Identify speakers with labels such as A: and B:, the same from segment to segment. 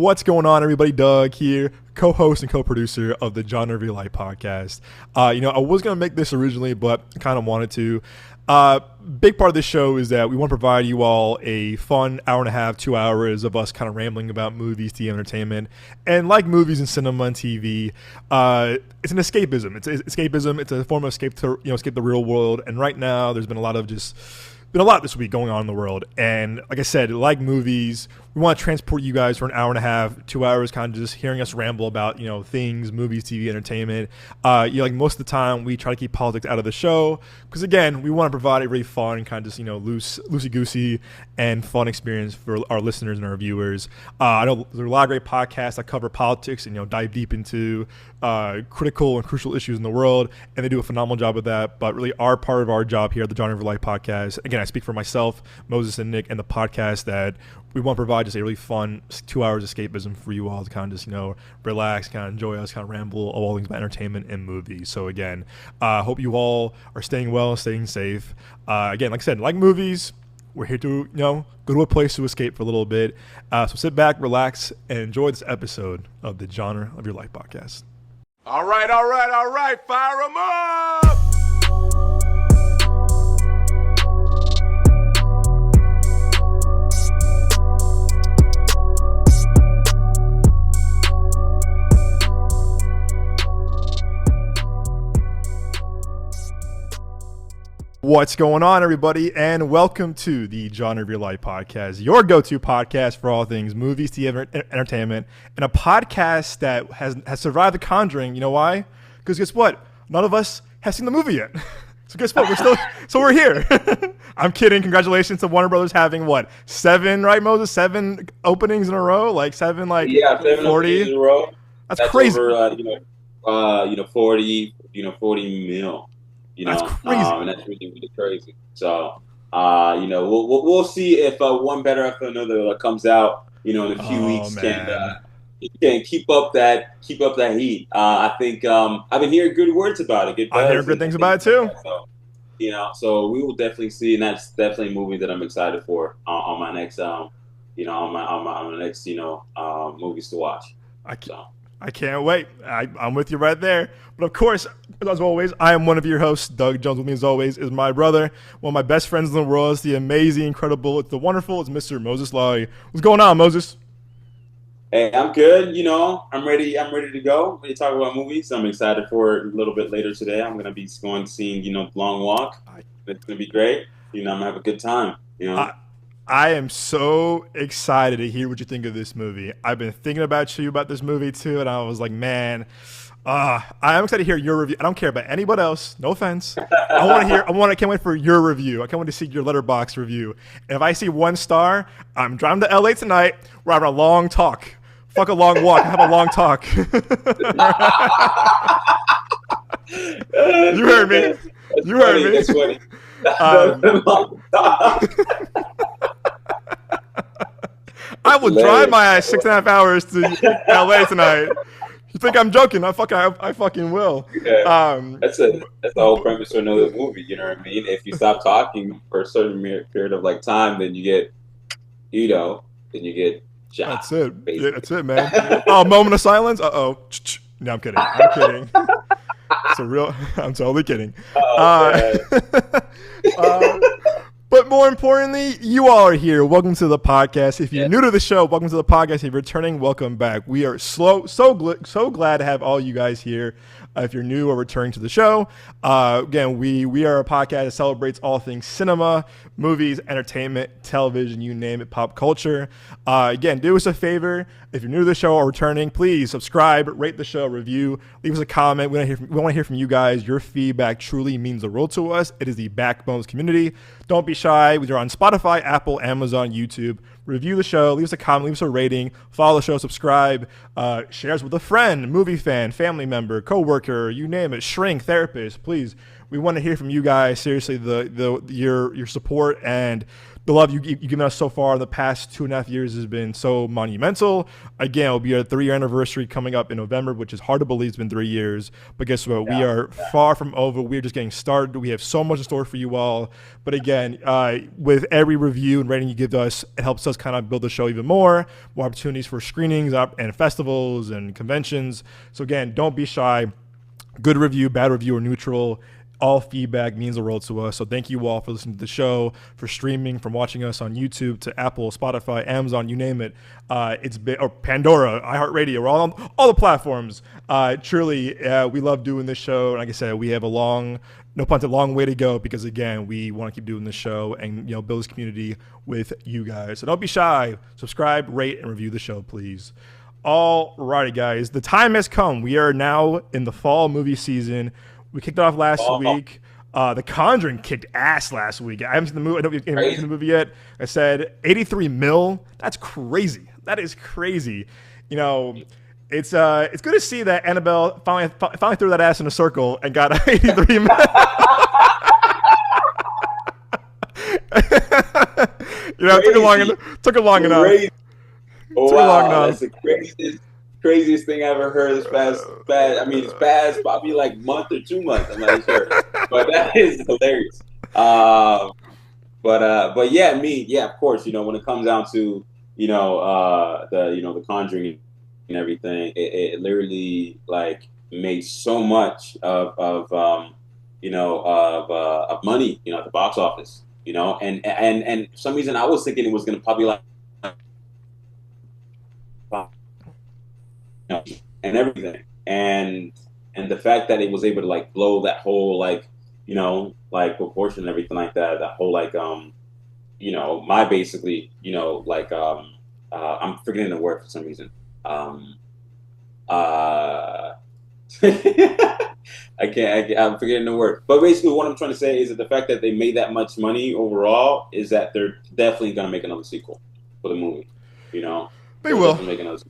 A: What's going on, everybody? Doug here, co-host and co-producer of the Genre of Your Life podcast. I was going to make this originally, but I kind of wanted to. Big part of this show is that we want to provide you all a fun hour and a half, 2 hours of us kind of rambling about movies, TV, entertainment. And like movies and cinema and TV, it's an escapism. It's escapism. It's a form of escape to, escape the real world. And right now, there's been a lot this week going on in the world. And like I said, like movies, we want to transport you guys for an hour and a half, 2 hours, kind of just hearing us ramble about, things, movies, TV, entertainment. Like most of the time, we try to keep politics out of the show because, again, we want to provide a really fun, kind of just, loosey-goosey and fun experience for our listeners and our viewers. I know there's a lot of great podcasts that cover politics and, dive deep into critical and crucial issues in the world, and they do a phenomenal job of that. But really, our part of our job here at the Genre of Your Life podcast, again, I speak for myself, Moses, and Nick, and the podcast that we want to provide just a really fun 2 hours escapism for you all to kind of just, relax, kind of enjoy us, kind of ramble all things about entertainment and movies. So again, hope you all are staying well, staying safe. Again, like I said, like movies, we're here to, go to a place to escape for a little bit. So sit back, relax, and enjoy this episode of the Genre of Your Life podcast. All right, fire them up! What's going on, everybody, and welcome to the Genre of Your Life podcast, your go-to podcast for all things movies, TV, entertainment, and a podcast that has survived The Conjuring. You know why? Because guess what? None of us have seen the movie yet. So guess what? We're here. I'm kidding. Congratulations to Warner Brothers having what? 7, right, Moses? 7 openings in a row? Like 7,
B: 7
A: 40
B: openings in a row.
A: That's crazy.
B: Over, 40 mil.
A: That's crazy.
B: And that's really, really crazy. So, we'll see if one better after another comes out, in a few weeks can keep up that heat. I think I've been hearing good words about it.
A: I hear good things about it too.
B: So we will definitely see, and that's definitely a movie that I'm excited for on my next, on my next, movies to watch.
A: I can't wait. I'm with you right there. But of course, as always, I am one of your hosts, Doug Jones. With me, as always, is my brother, one of my best friends in the world. It's the amazing, incredible, it's the wonderful. It's Mr. Moses Lawi. What's going on, Moses?
B: Hey, I'm good. I'm ready. I'm ready to go. Ready to talk about movies. I'm excited for it a little bit later today. I'm going to be going seeing, Long Walk. It's going to be great. I'm going to have a good time.
A: I am so excited to hear what you think of this movie. I've been thinking about this movie too, and I was like, man, I'm excited to hear your review. I don't care about anybody else. No offense. I can't wait for your review. I can't wait to see your Letterboxd review. And if I see 1 star, I'm driving to LA tonight. We're having a long talk. Fuck a long walk. Have a long talk. You heard me. You heard me.
B: That's funny.
A: I will drive my ass 6.5 hours to LA tonight. You think I'm joking? I fucking will.
B: Yeah. That's the whole premise of another movie. You know what I mean? If you stop talking for a certain period of time, then you get, then you get shot.
A: That's it. Yeah, that's it, man. Oh, moment of silence. No, I'm kidding. It's a real. I'm totally kidding. But more importantly, you all are here. Welcome to the podcast. If you're new to the show, welcome to the podcast. If you're returning, welcome back. We are so glad to have all you guys here. If you're new or returning to the show, again, we are a podcast that celebrates all things cinema, movies, entertainment, television, you name it, pop culture. Again, do us a favor. If you're new to the show or returning, please subscribe, rate the show, review, leave us a comment. We want to hear from you guys. Your feedback truly means the world to us. It is the backbone of this community. Don't be shy. We're on Spotify, Apple, Amazon, YouTube. Review the show, leave us a comment, leave us a rating, follow the show, subscribe, share us with a friend, movie fan, family member, coworker, you name it, shrink, therapist. Please, we want to hear from you guys. Seriously, your support and the love you've given us so far in the past 2.5 years has been so monumental. Again, it'll be our 3-year anniversary coming up in November, which is hard to believe it's been 3 years. But guess what? We are far from over. We're just getting started. We have so much in store for you all. But again, with every review and rating you give us, it helps us kind of build the show even more opportunities for screenings and festivals and conventions. So again, don't be shy. Good review, bad review, or neutral. All feedback means the world to us. So thank you all for listening to the show, for streaming, from watching us on YouTube to Apple, Spotify, Amazon, you name it. It's been, or Pandora, iHeartRadio. We're all on all the platforms. Truly, we love doing this show. And like I said, we have a long way to go because again, we want to keep doing this show and build this community with you guys. So don't be shy. Subscribe, rate, and review the show, please. All righty, guys. The time has come. We are now in the fall movie season. We kicked off last week. The Conjuring kicked ass last week. I haven't seen the movie. I don't think you've seen the movie yet. I said 83 mil. That's crazy. That is crazy. It's good to see that Annabelle finally threw that ass in a circle and got 83 mil. It took long enough.
B: Oh, wow, that's the craziest thing I ever heard this past, it's past probably like month or 2 months. I'm not sure, but that is hilarious. But yeah, of course, when it comes down to, the Conjuring and everything, it literally like made so much of money, at the box office, and for some reason I was thinking it was going to probably like, and everything, and the fact that it was able to like blow that whole like proportion and everything like that whole like my basically I'm forgetting the word for some reason. I'm forgetting the word, but basically what I'm trying to say is that the fact that they made that much money overall is that they're definitely going to make another sequel for the movie.
A: They will
B: make another sequel.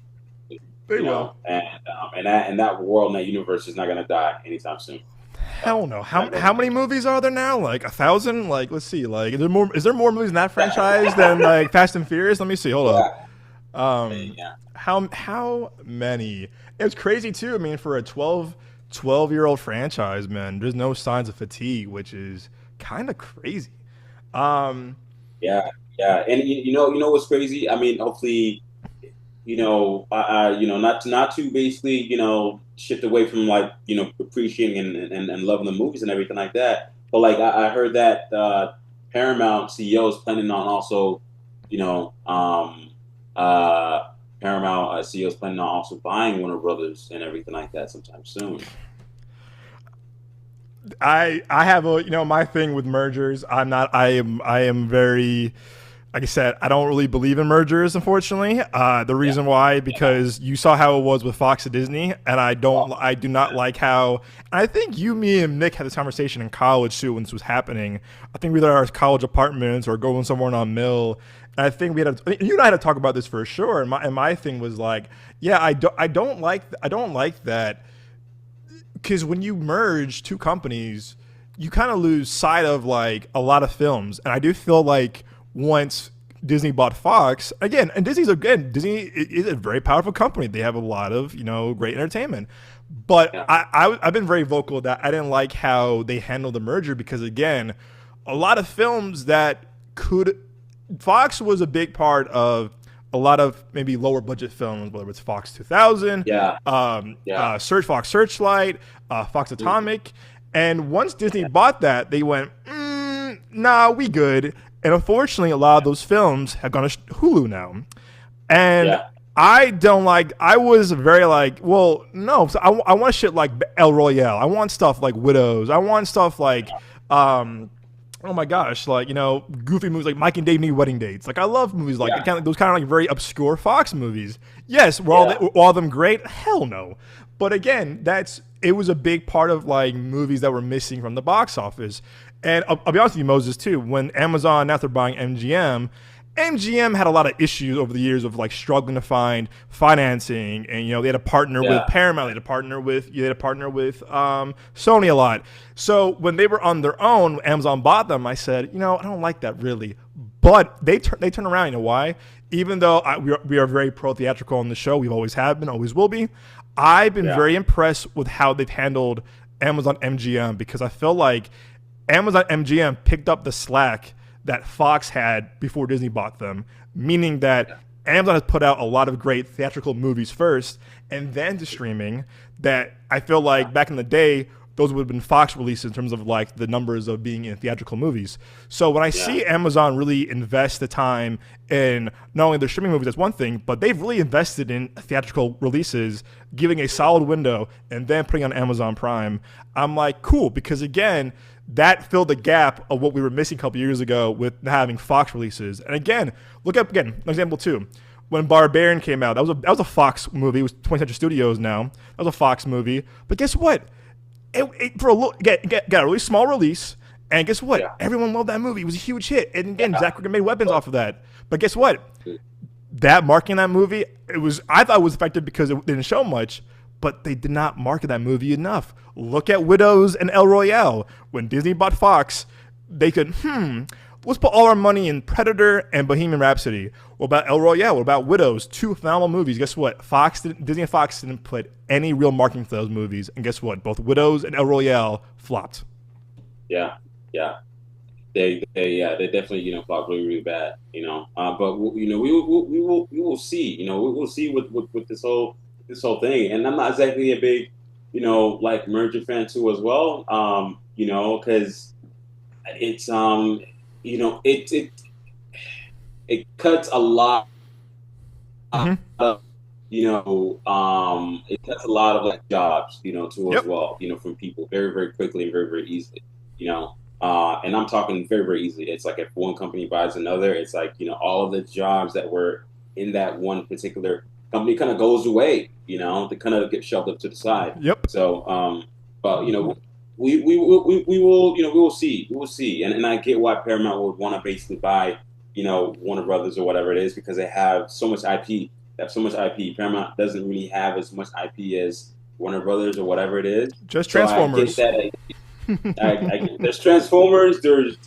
A: They will.
B: And that world and that universe is not going to die anytime soon.
A: Hell no. How many movies are there now? Like 1,000? Like, let's see. Like, is there more movies in that franchise than like Fast and Furious? Let me see. Hold up. How many? It's crazy too. I mean, for a 12-year-old franchise, man, there's no signs of fatigue, which is kind of crazy.
B: And you know what's crazy? I mean, hopefully, not to basically, shift away from like, appreciating and loving the movies and everything like that. But like, I heard that Paramount CEO is planning on also, Paramount CEO is planning on also buying Warner Brothers and everything like that sometime soon.
A: I have my thing with mergers. I am very, like I said, I don't really believe in mergers, unfortunately. The reason why, because you saw how it was with Fox and Disney, and I do not like how, and I think me and Nick had this conversation in college too when this was happening. I think we were at our college apartments or going somewhere on Mill. And I think you and I had to talk about this for sure. And my thing was like, I don't like that, because when you merge two companies, you kind of lose sight of like a lot of films. And I do feel like once Disney bought Fox, Disney is a very powerful company. They have a lot of great entertainment. But I've been very vocal that I didn't like how they handled the merger, because again, a lot of films that Fox was a big part of a lot of maybe lower budget films, whether it's Fox 2000, Fox Searchlight, Fox Atomic. And once Disney bought that, they went, nah, we good. And unfortunately, a lot of those films have gone to Hulu now. And I was very like, well, no. So I want shit like El Royale. I want stuff like Widows. I want stuff like, oh my gosh, like, goofy movies like Mike and Dave Need Wedding Dates. Like, I love movies like those kind of like very obscure Fox movies. Yes, were all of them great? Hell no. But again, it was a big part of like movies that were missing from the box office. And I'll be honest with you, Moses, too. When Amazon, now they're buying MGM, MGM had a lot of issues over the years of like struggling to find financing, and they had to partner with Paramount, they had to partner with Sony a lot. So when they were on their own, Amazon bought them. I said, I don't like that really, but they turn around. You know why? Even though we are very pro theatrical on the show, we've always have been, always will be. I've been very impressed with how they've handled Amazon MGM, because I feel like Amazon MGM picked up the slack that Fox had before Disney bought them, meaning that Amazon has put out a lot of great theatrical movies first and then to streaming, that I feel like back in the day, those would have been Fox releases in terms of like the numbers of being in theatrical movies. So when I see Amazon really invest the time in not only their streaming movies, that's one thing, but they've really invested in theatrical releases, giving a solid window and then putting on Amazon Prime. I'm like, cool, because again, that filled the gap of what we were missing a couple years ago with having Fox releases. And again, look up an example too. When Barbarian came out, that was a Fox movie. It was 20th Century Studios now. That was a Fox movie. But guess what? It got a really small release, and guess what? Yeah. Everyone loved that movie. It was a huge hit. And again, Zach Cregger made weapons off of that. But guess what? That marketing that movie, I thought it was effective because it didn't show much, but they did not market that movie enough. Look at Widows and El Royale. When Disney bought Fox, they could, let's put all our money in Predator and Bohemian Rhapsody. What about El Royale? What about Widows? Two phenomenal movies. Guess what? Disney and Fox didn't put any real marketing for those movies. And guess what? Both Widows and El Royale flopped.
B: Yeah. They definitely flopped really, really bad. But we will see. We will see with this whole thing. And I'm not exactly a big like merger fan too as well. Because it's it cuts a lot of, it cuts a lot of like jobs, too as well, from people very, very quickly and very, very easily, and I'm talking very, very easily. It's like if one company buys another, it's like, all of the jobs that were in that one particular company kind of goes away, they kind of get shoved up to the side.
A: Yep.
B: So, but, we will see. And I get why Paramount would want to basically buy, Warner Brothers or whatever it is, because they have so much IP. They have so much IP. Paramount doesn't really have as much IP as Warner Brothers or whatever it is.
A: Just Transformers.
B: So I get that. There's Transformers. There's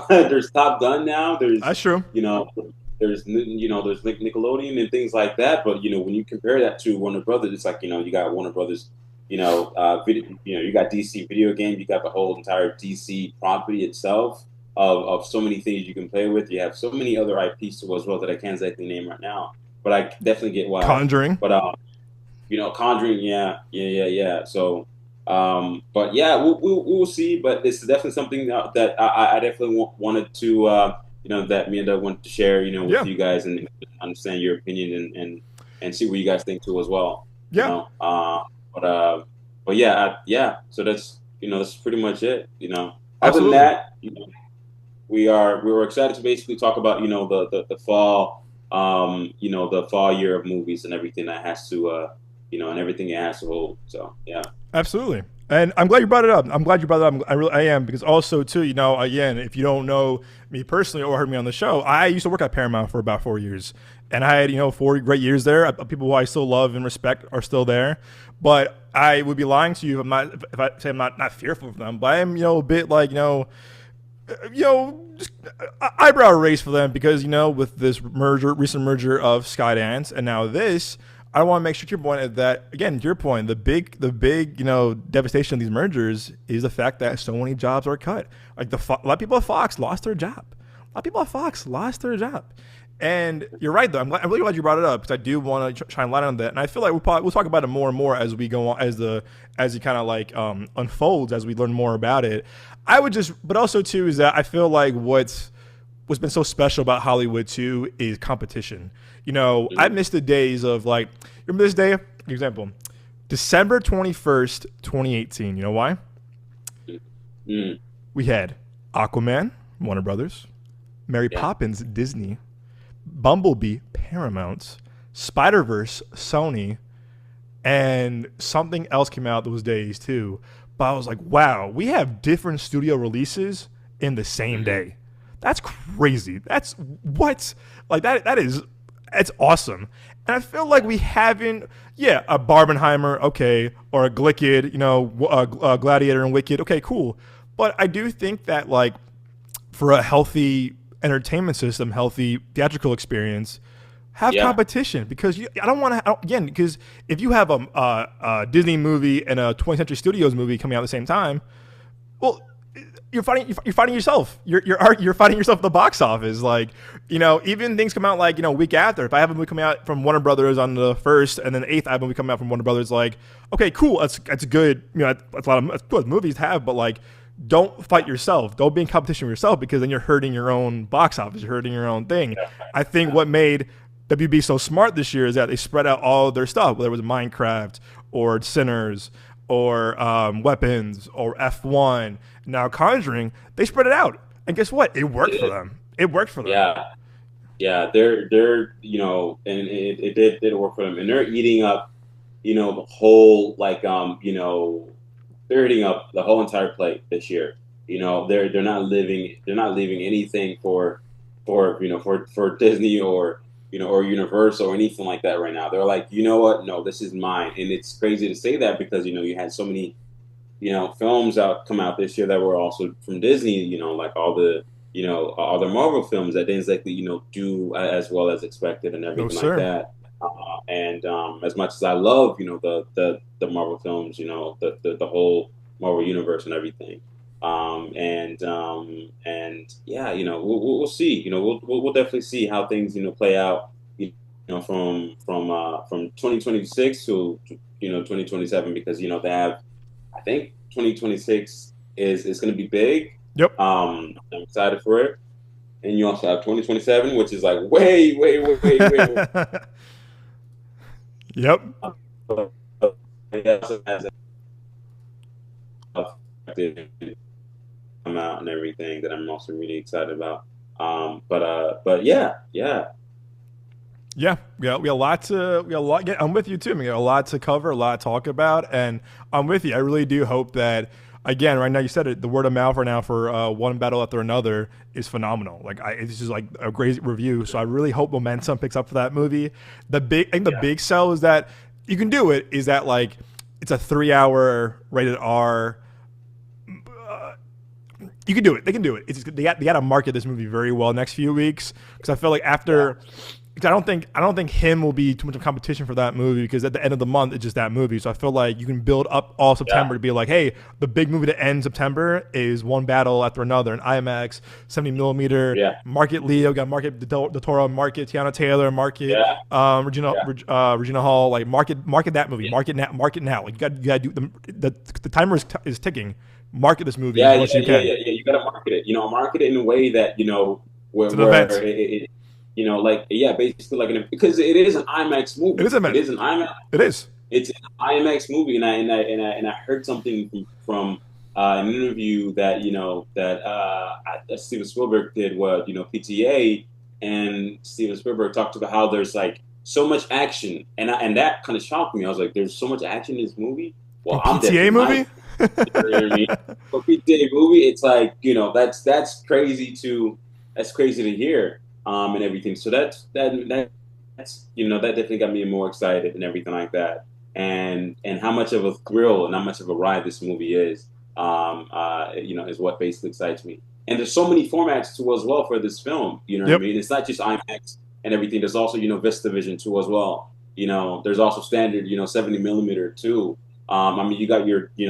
B: there's Top Gun now.
A: That's true.
B: There's Nickelodeon and things like that. But when you compare that to Warner Brothers, it's like you got Warner Brothers. You got DC video game. You got the whole entire DC property itself. Of so many things you can play with. You have so many other IPs too as well that I can't exactly name right now. But I definitely get why.
A: Conjuring.
B: But Conjuring, yeah. So, but yeah, we'll see. But this is definitely something that I definitely wanted to, that me and Doug wanted to share, with you guys and understand your opinion and see what you guys think too as well.
A: Yeah.
B: But yeah. So that's that's pretty much it. Other than
A: Absolutely.
B: that, we were excited to basically talk about the fall the fall year of movies and everything that has to and everything it has to hold. So yeah,
A: absolutely. And I'm glad you brought it up. I am, because also too, again, if you don't know me personally or heard me on the show, I used to work at Paramount for about 4 years, and I had 4 great years there. People who I still love and respect are still there, but I would be lying to you if I say I'm not fearful of them. But I am a bit like just eyebrow raise for them, because with this recent merger of Skydance and now this, I want to make sure to your point that, again, to your point, the big devastation of these mergers is the fact that so many jobs are cut. Like a lot of people at Fox lost their job. And you're right, though. I'm really glad you brought it up, because I do want to shine light on that. And I feel like we'll talk about it more and more as we go on, as it kind of like unfolds, as we learn more about it. But also too, is that I feel like what's been so special about Hollywood too is competition. I miss the days of like, remember this day? Example, December 21st, 2018. You know why? We had Aquaman, Warner Brothers, Mary Poppins, Disney, Bumblebee, Paramount, Spider-Verse, Sony, and something else came out those days too. But I was like, wow, we have different studio releases in the same day. That's crazy. That's what like that is it's awesome. And I feel like we haven't, yeah, a Barbenheimer, okay, or a Glickid, a Gladiator and Wicked, okay, cool. But I do think that like for a healthy entertainment system, healthy theatrical experience, have competition because I don't want to again because if you have a Disney movie and a 20th Century Studios movie coming out at the same time, well, you're fighting yourself. You're fighting yourself at the box office. Like, even things come out like, week after. If I have a movie coming out from Warner Brothers on the 1st and then the 8th I have a movie coming out from Warner Brothers, like, okay, cool. That's good. That's a lot of that's good movies to have, but like, don't fight yourself. Don't be in competition with yourself because then you're hurting your own box office. You're hurting your own thing. I think what made WB so smart this year is that they spread out all of their stuff, whether it was Minecraft or Sinners or Weapons or F1, now Conjuring. They spread it out, and guess what? It worked for them. It worked for them.
B: Yeah. They're and it did work for them, and they're eating up, the whole they're eating up the whole entire plate this year. They're not leaving anything for Disney or or Universal or anything like that right now. They're like, you know what? No, this is mine. And it's crazy to say that because, you had so many, films come out this year that were also from Disney, like all the Marvel films that didn't exactly, do as well as expected and everything like that. And as much as I love, the Marvel films, the whole Marvel universe and everything. We'll see. We'll definitely see how things play out. From 2026 to 2027 because they have. I think 2026 is going to be big.
A: Yep.
B: I'm excited for it. And you also have 2027, which is like way.
A: Yep.
B: Come out and everything that I'm also really excited about. But yeah.
A: Yeah, we got a lot. Yeah, I'm with you too. We got a lot to cover, a lot to talk about, and I'm with you. I really do hope that. Again, right now you said it. The word of mouth right now for one battle after another is phenomenal. Like it's just like a great review. So I really hope momentum picks up for that movie. The big sell is that you can do it. Is that like it's a 3-hour rated R. You can do it. They can do it. It's just, they got to market this movie very well next few weeks because I feel like after. I don't think him will be too much of competition for that movie because at the end of the month it's just that movie. So I feel like you can build up all September to be like, hey, the big movie to end September is one battle after another, an IMAX, 70mm, market Leo, got market Del Toro, market Tiana Taylor, market Regina Hall, like market that movie, market now. Like you got to do the timer is ticking. Market this movie as much as you can.
B: You got to market it. Market it in a way that where basically like because it is an IMAX movie.
A: It is an IMAX. It is.
B: It's an IMAX movie, and I heard something from an interview that Steven Spielberg did with PTA, and Steven Spielberg talked about how there's like so much action, and that kind of shocked me. I was like, there's so much action in this movie. Well,
A: I'm PTA movie.
B: You know what I mean? For PTA movie, it's like that's crazy to hear. And everything. So that's that definitely got me more excited and everything like that. And how much of a thrill and how much of a ride this movie is what basically excites me. And there's so many formats too as well for this film. You know what I mean? It's not just IMAX and everything. There's also VistaVision too as well. There's also standard 70mm too. You got your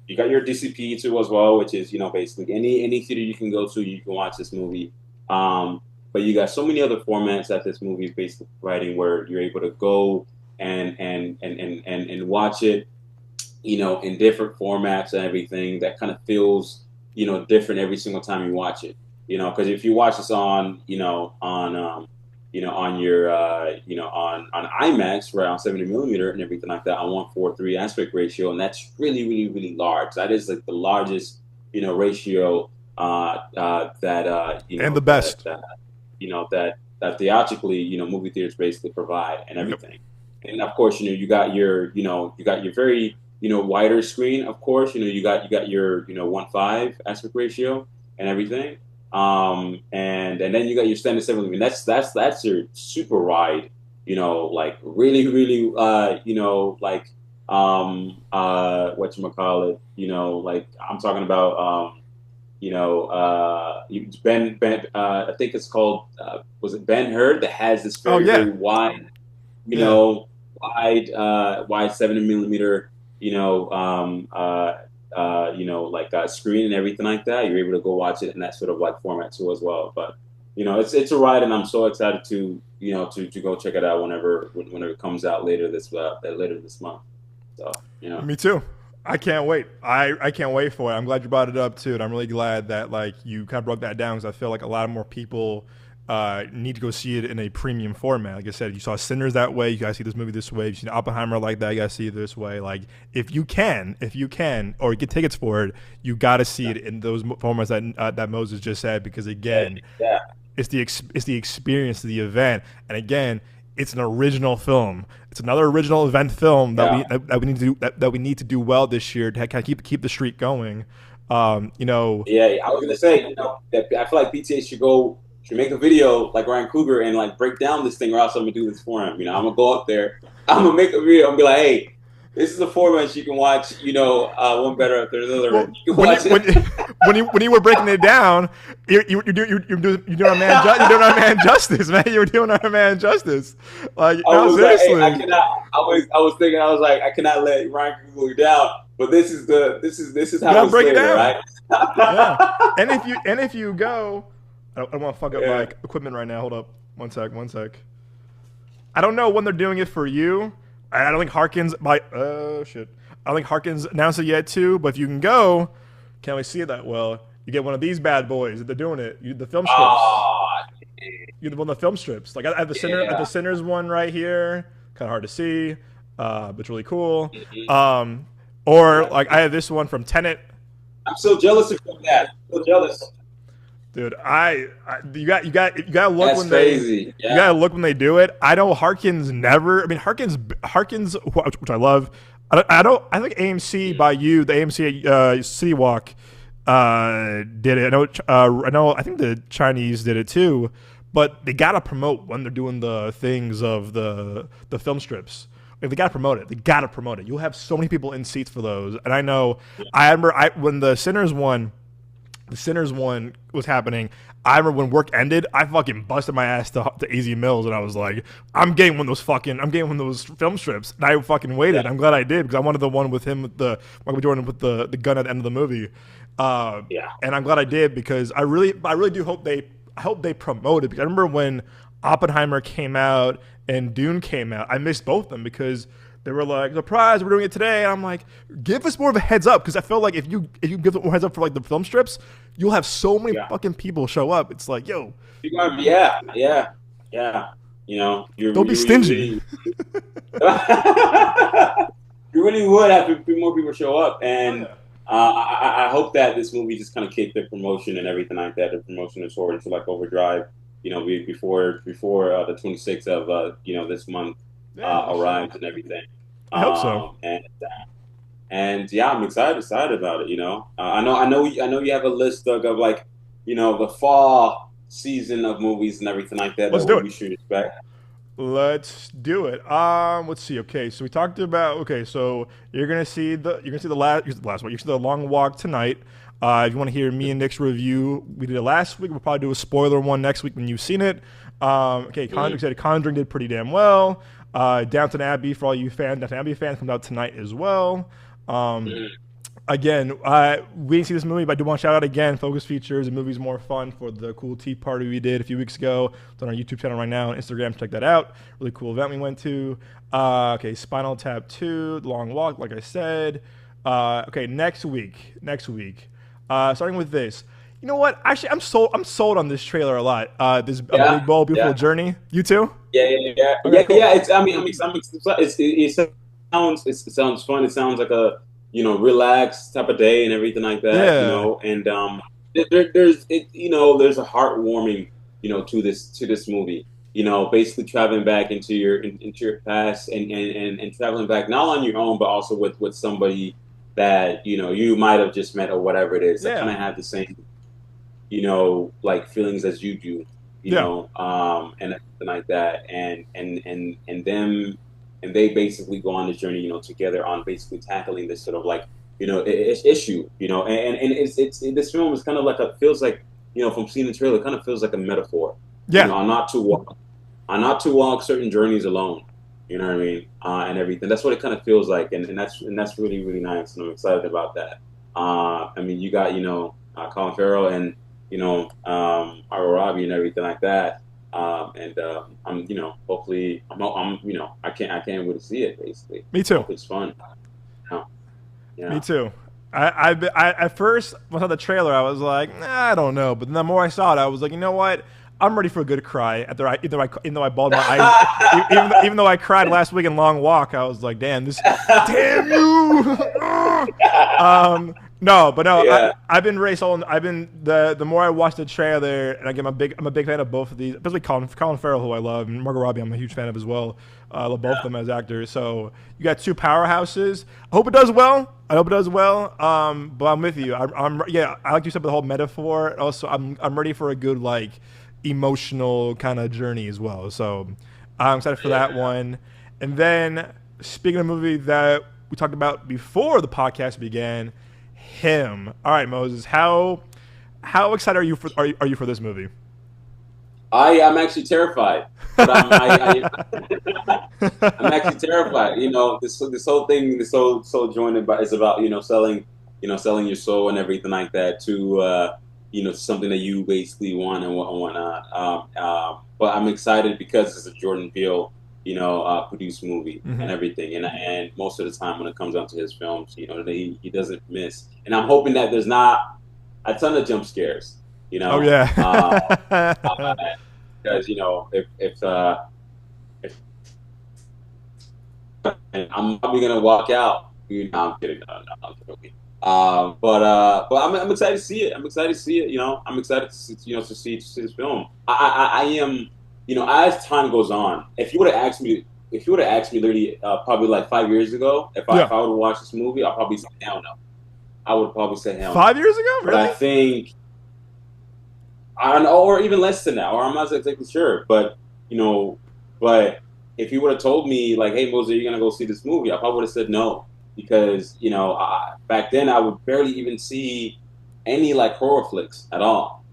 B: DCP too as well, which is basically any theater you can go to, you can watch this movie. But you got so many other formats that this movie is basically providing, where you're able to go and watch it, in different formats and everything. That kind of feels, different every single time you watch it. Because if you watch this on IMAX, right, on 70mm and everything like that, on 1:4:3 aspect ratio, and that's really, really, really large. That is like the largest, ratio. And
A: the best,
B: that theatrically, movie theaters basically provide and everything. And of course, you got your very, wider screen. Of course, you got your 1:5 aspect ratio and everything. And then you got your standard 7 movie. And that's your super ride. Like really, really, like whatchamacallit, like I'm talking about, Ben, I think it's called, was it Ben-Hur, that has this
A: Oh
B: very,
A: yeah,
B: very wide, you
A: yeah.
B: know, wide 7 millimeter, like screen and everything like that. You're able to go watch it in that sort of like format too as well. But it's a ride, and I'm so excited to to go check it out whenever it comes out later this month. So
A: Me too. I can't wait. I can't wait for it. I'm glad you brought it up too, and I'm really glad that like you kind of broke that down, because I feel like a lot more people need to go see it in a premium format. Like I said, you saw Sinners that way. You guys see this movie this way. You've seen Oppenheimer like that. You guys see it this way. Like if you can, or get tickets for it, you got to see it in those formats that Moses just said. Because again,
B: yeah,
A: it's the experience of the event, and again, it's an original film. It's another original event film that we need to do well this year to kind of keep the streak going.
B: Yeah, I was gonna say, that I feel like PTA should make a video like Ryan Coogler and like break down this thing, or else I'm gonna do this for him. I'm gonna go up there, I'm gonna make a video and be like, hey, this is a format you can watch. One better after another.
A: Well,
B: You can watch it.
A: when you were breaking it down, you're doing our man justice, man. You were doing our man justice. Like,
B: I
A: no,
B: was like,
A: seriously.
B: hey, I cannot. I was thinking, I was like, I cannot let Ryan Coogler down. But this is how it's
A: break it
B: played,
A: down.
B: right?
A: Yeah. And if you go, I don't want to fuck up my equipment right now. Hold up, one sec. I don't know when they're doing it for you. I don't think Harkins I don't think Harkins announced it yet too. But if you can go, can't really see it that well. You get one of these bad boys. They're doing it. The film strips.
B: Oh,
A: You get one of the film strips. Like I have the Sinners one right here. Kind of hard to see, but it's really cool. Or like I have this one from Tenet.
B: I'm so jealous of that. So jealous.
A: Dude, you got to look
B: That's
A: when
B: crazy.
A: you got to look when they do it. I know Harkins never. I mean, Harkins, which I love. I think AMC by you, the AMC City Walk, did it. I know. I think the Chinese did it too. But they gotta promote when they're doing the things of the film strips. Like, they gotta promote it. They gotta promote it. You'll have so many people in seats for those. And I know. I remember when the Sinners one was happening. I remember when work ended, I fucking busted my ass to Easy Mills, and I was like, I'm getting one of those film strips. And I fucking waited. I'm glad I did, because I wanted the one with him with Michael Jordan with the gun at the end of the movie. And I'm glad I did, because I really do hope they promote it, because I remember when Oppenheimer came out and Dune came out, I missed both of them because they were like, surprise, we're doing it today. And I'm like, give us more of a heads up, because I feel like if you give them more heads up for like the film strips, you'll have so many fucking people show up. It's like, yo.
B: Yeah.
A: Don't be stingy.
B: You really would have more people show up. And I hope that this movie just kind of kicked the promotion and everything like that. The promotion is forward into like overdrive, before the 26th of this month arrives and everything.
A: I hope so.
B: And yeah, I'm excited about it. I know you have a list of like, the fall season of movies and everything like that.
A: Let's do it.
B: We should expect.
A: Let's do it. Let's see. Okay, so we talked about. Okay, so you're gonna see the last one. You see the Long Walk tonight. If you want to hear me and Nick's review, we did it last week. We'll probably do a spoiler one next week when you've seen it. Conjuring did pretty damn well. Downton Abbey, for all you Downton Abbey fans, comes out tonight as well. Again, we didn't see this movie, but I do want to shout out again, Focus Features, the movie's more fun, for the cool tea party we did a few weeks ago. It's on our YouTube channel right now, and Instagram, check that out. Really cool event we went to. Spinal Tap 2, Long Walk, like I said. Next week. Starting with this. You know what? Actually, I'm sold on this trailer a lot. This Big Bold Beautiful Journey. You too?
B: Yeah.
A: Okay, cool.
B: Yeah. It sounds fun. It sounds like a relaxed type of day and everything like that.
A: Yeah.
B: And there's a heartwarming to this movie. Basically traveling back into your past and traveling back not on your own, but also with somebody that you might have just met or whatever it is. That kind of have the same like feelings as you do, and everything like that, and they basically go on this journey, together on basically tackling this sort of like, issue, and this film is kind of like feels like, from seeing the trailer, it kind of feels like a metaphor, on not to walk certain journeys alone, you know what I mean, and everything. That's what it kind of feels like, and that's really, really nice, and I'm excited about that. I mean, you got Colin Farrell and Margot Robbie and everything like that. I'm hopefully I can't wait to see it. Basically,
A: me too.
B: It's fun. Yeah.
A: Me too. I at first when I saw the trailer, I was like, I don't know. But then the more I saw it, I was like, you know what? I'm ready for a good cry. Even though I bawled my eyes, even though I cried last week in Long Walk, I was like, damn damn you. No, but no, yeah. I've been really sold. The more I watch the trailer, and again, I'm a big fan of both of these, especially Colin Farrell, who I love, and Margot Robbie, I'm a huge fan of as well. I love both of them as actors. So you got two powerhouses. I hope it does well. But I'm with you. I like you said, the whole metaphor. Also, I'm ready for a good like emotional kind of journey as well. So I'm excited for that one. And then speaking of a movie that we talked about before the podcast began, Him. All right, Moses, how excited are you for this movie?
B: I'm actually terrified. But I'm actually terrified. This whole thing, this whole joint is about selling your soul and everything like that to something that you basically want and whatnot. But I'm excited because it's a Jordan Peele produced movie and everything, and most of the time when it comes down to his films, he doesn't miss. And I'm hoping that there's not a ton of jump scares.
A: Oh yeah.
B: Because if and I'm probably gonna walk out. No, I'm kidding. No, I'm joking. But I'm excited to see it. I'm excited to see it. I'm excited to see this film. I am. As time goes on, if you would have asked me literally probably like 5 years ago, if I would have watched this movie, I'd probably say hell no. I would probably say hell no.
A: 5 years ago, really?
B: But I think, or even less than that, or I'm not exactly sure. But but if you would have told me like, hey Moses, you're gonna go see this movie, I probably would have said no, because back then I would barely even see any like horror flicks at all.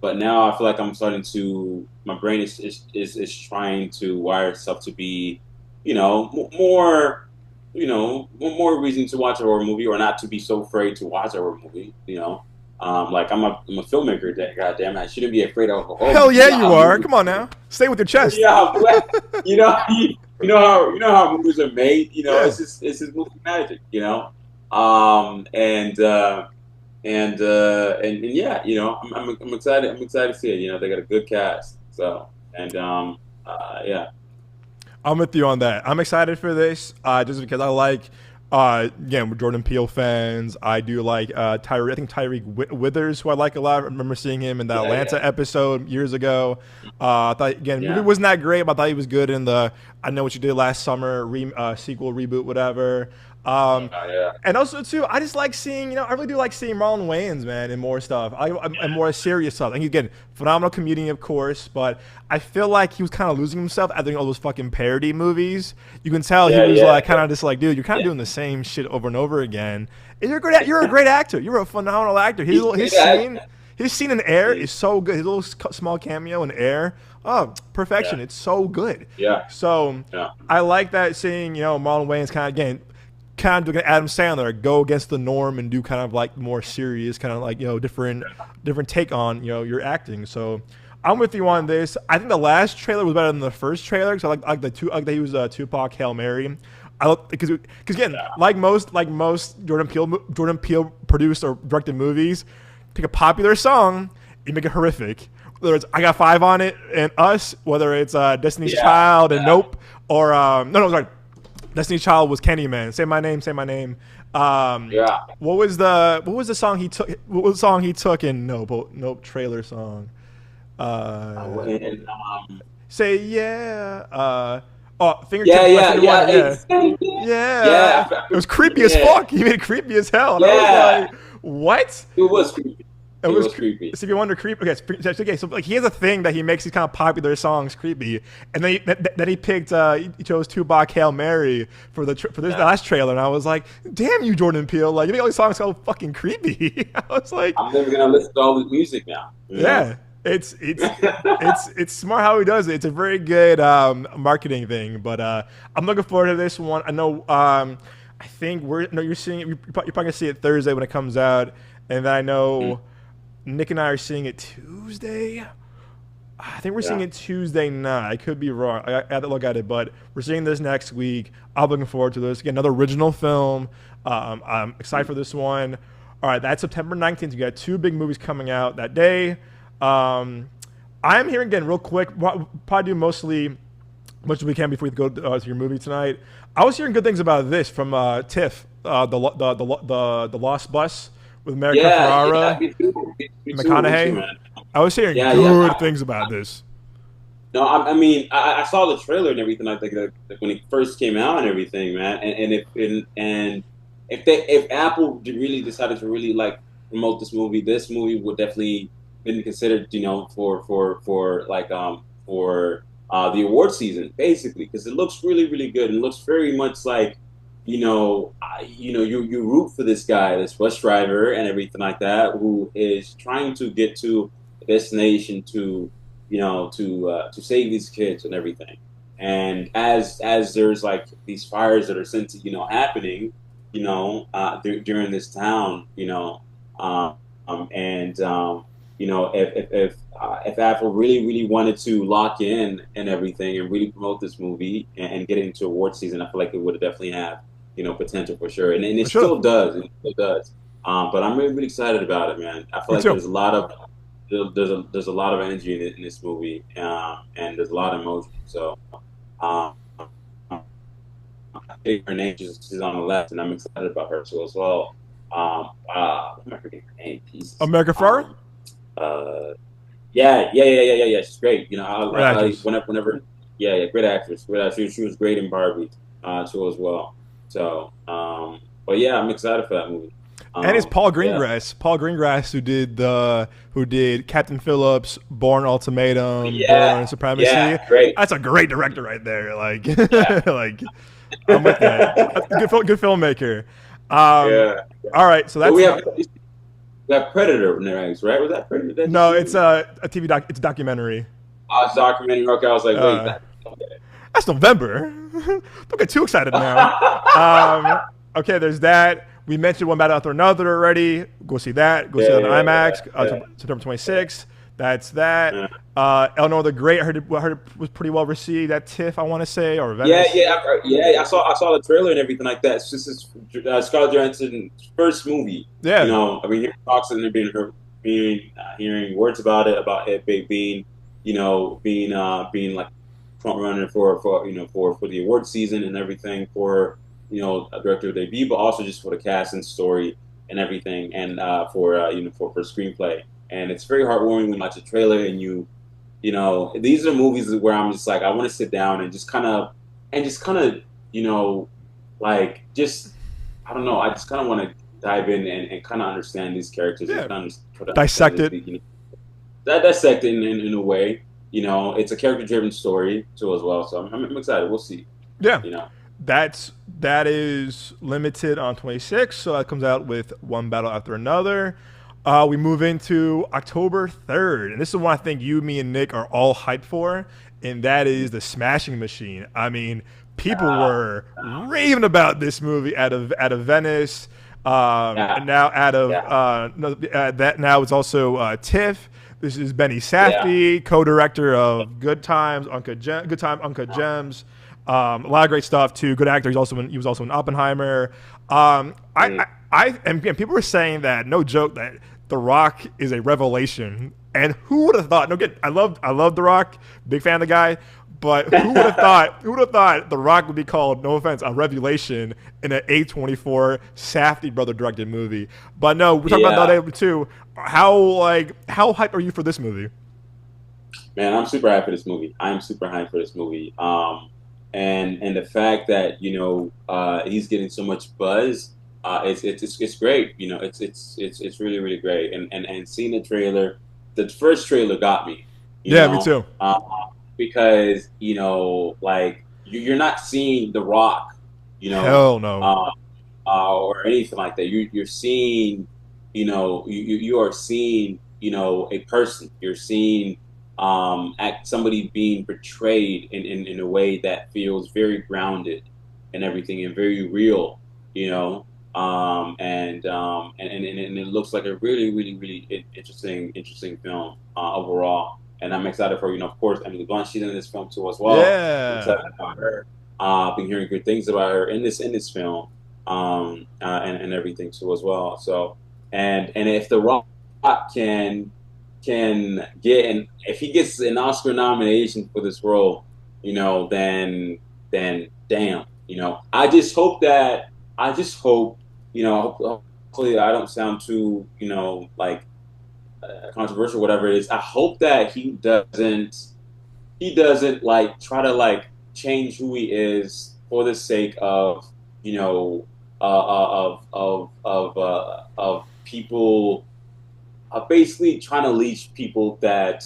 B: But now I feel like I'm starting to. My brain is trying to wire itself to be, more reason to watch a horror movie, or not to be so afraid to watch a horror movie. Like I'm a filmmaker. That goddamn, I shouldn't be afraid of a horror.
A: Hell yeah, you are. Come on now, stay with your chest.
B: Yeah, you know how movies are made. It's just movie magic. And yeah, I'm excited. I'm excited to see it. They got a good cast. So yeah.
A: I'm with you on that. I'm excited for this, just because I like, again, we're Jordan Peele fans. I do like I think Tyreek Withers, who I like a lot. I remember seeing him in the Atlanta episode years ago. I thought, again, the movie wasn't that great, but I thought he was good in the I Know What You Did Last Summer sequel, reboot, whatever. And also too, I just like seeing, I really do like seeing Marlon Wayans, man, in more stuff. And more serious stuff. And again, phenomenal comedian, of course, but I feel like he was kind of losing himself after all those fucking parody movies. You can tell he was kind of just like, dude, you're kind of doing the same shit over and over again. And you're a great actor. You're a phenomenal actor. His scene in Air is so good. His little small cameo in Air, perfection. Yeah. It's so good.
B: Yeah.
A: So I like that, seeing Marlon Wayans kind of doing Adam Sandler, go against the norm and do kind of like more serious, kind of like different take on your acting. So I'm with you on this. I think the last trailer was better than the first trailer, because I like they use Tupac Hail Mary. Because again, like most Jordan Peele produced or directed movies, take a popular song and make it horrific. Whether it's I Got Five on It and Us, whether it's Destiny's Child and Nope, or sorry. Destiny's Child was Candyman. Say my name. What was the song he took? What was the song he took in Nope trailer song? Say yeah. Fingertips. Yeah. It was creepy as fuck. He made it creepy as hell. And I was like, what?
B: It was creepy.
A: It
B: It
A: was
B: was creepy.
A: Stevie Wonder creepy. Okay, so like he has a thing that he makes these kind of popular songs creepy, and then he picked he chose Tupac Hail Mary for this last trailer, and I was like, damn you, Jordan Peele, like you make all these songs so fucking creepy. I was like,
B: I'm never gonna listen to all this music now. You know?
A: yeah, it's smart how he does it. It's a very good marketing thing, but I'm looking forward to this one. I know I think you're seeing it. You're probably gonna see it Thursday when it comes out, and then I know Nick and I are seeing it Tuesday. I think we're seeing it Tuesday night. I could be wrong. I had to look at it, but we're seeing this next week. I'm looking forward to this. Again, another original film. I'm excited for this one. All right, that's September 19th. You got 2 big movies coming out that day. I'm hearing again real quick. Probably do mostly much as we can before we go to your movie tonight. I was hearing good things about this from TIFF, the Lost Bus with America Ferrara,
B: me
A: McConaughey.
B: Too,
A: I was hearing good things about this.
B: No, I mean, I saw the trailer and everything. I think like when it first came out and everything, man. And if Apple really decided to really like promote this movie would definitely been considered, you know, for the award season, basically, because it looks really, really good. And it looks very much like, you root for this guy, this bus driver and everything like that, who is trying to get to a destination to save these kids and everything. And as there's like these fires that are sent to, happening, during this town, if Apple really, really wanted to lock in and everything and really promote this movie and get it into award season, I feel like it would definitely have, potential for sure. And it still does. It still does. But I'm really, really excited about it, man. I feel like there's a lot of energy in this movie, and there's a lot of emotion. So, her name is on the left, and I'm excited about her too as well. I'm not forgetting her name. Jesus.
A: America Ferrara.
B: Yeah. She's great. Whenever, great actress. She was great in Barbie, too as well. So, but yeah, I'm excited for that movie.
A: And it's Paul Greengrass. Paul Greengrass who did Captain Phillips, Bourne Ultimatum, Bourne Supremacy.
B: Yeah, great.
A: That's a great director right there. Like, like I'm with that. Good filmmaker. All right, so that's.
B: We have Predator in there, right? Was that Predator?
A: No, it's a TV it's a documentary.
B: It's a documentary. Okay, I was like, wait,
A: that's November. Don't get too excited now. Okay, there's that. We mentioned One Battle After Another already. Go see that. Go see that on IMAX. September 26th. That's that. Eleanor the Great. I heard it was pretty well received at TIFF, I want to say, or Venice.
B: I saw the trailer and everything like that. It's just Scarlett Johansson's first movie. Yeah. Hearing talks and hearing words about it being like front runner for the award season and everything for a director debut, but also just for the cast and story and everything, and for screenplay. And it's very heartwarming when you watch a trailer and these are movies where I'm just like, I want to sit down and just kind of I just kind of want to dive in and kind of understand these characters and kind of
A: dissect it.
B: Dissect it in a way. It's a character-driven story too as well. So I'm excited. We'll see.
A: Yeah. That is limited on 26, so that comes out with One Battle After Another. We move into October 3rd, and this is one I think you, me, and Nick are all hyped for, and that is The Smashing Machine. I mean, people were raving about this movie out of Venice, and now that now it's also TIFF. This is Benny Safdie, co-director of Good Times, Uncut Gems. A lot of great stuff too. Good actor. He was also in Oppenheimer. And people were saying that, no joke, that The Rock is a revelation. And who would have thought? No, I love The Rock. Big fan of the guy. But who would have thought? Who would have thought The Rock would be called, no offense, a revelation in an A24 Safdie brother directed movie? But no, we're talking about that too. How hyped are you for this movie?
B: Man, I'm super hyped for this movie. I'm super hyped for this movie. And the fact that he's getting so much buzz It's great. You know, it's really really great. And seeing the first trailer got me. You
A: Yeah, me
B: know,
A: too.
B: because you know, like you're not seeing The Rock, you know,
A: Hell no.
B: or anything like that. You're seeing, you know, you are seeing, you know, a person. You're seeing act somebody being portrayed in a way that feels very grounded and everything and very real, you know. And it looks like a really really really interesting film overall. And I'm excited for, you know, of course, Emily Blunt. She's in this film too as well. I'm
A: Yeah.
B: excited about her. Been hearing good things about her in this film, and everything too as well. So and if The Rock can get an if he gets an Oscar nomination for this role, you know, then damn, you know, I just hope, you know, hopefully I don't sound too, you know, like controversial, whatever it is. I hope that he doesn't like try to like change who he is for the sake of, you know, of people, basically trying to leash people that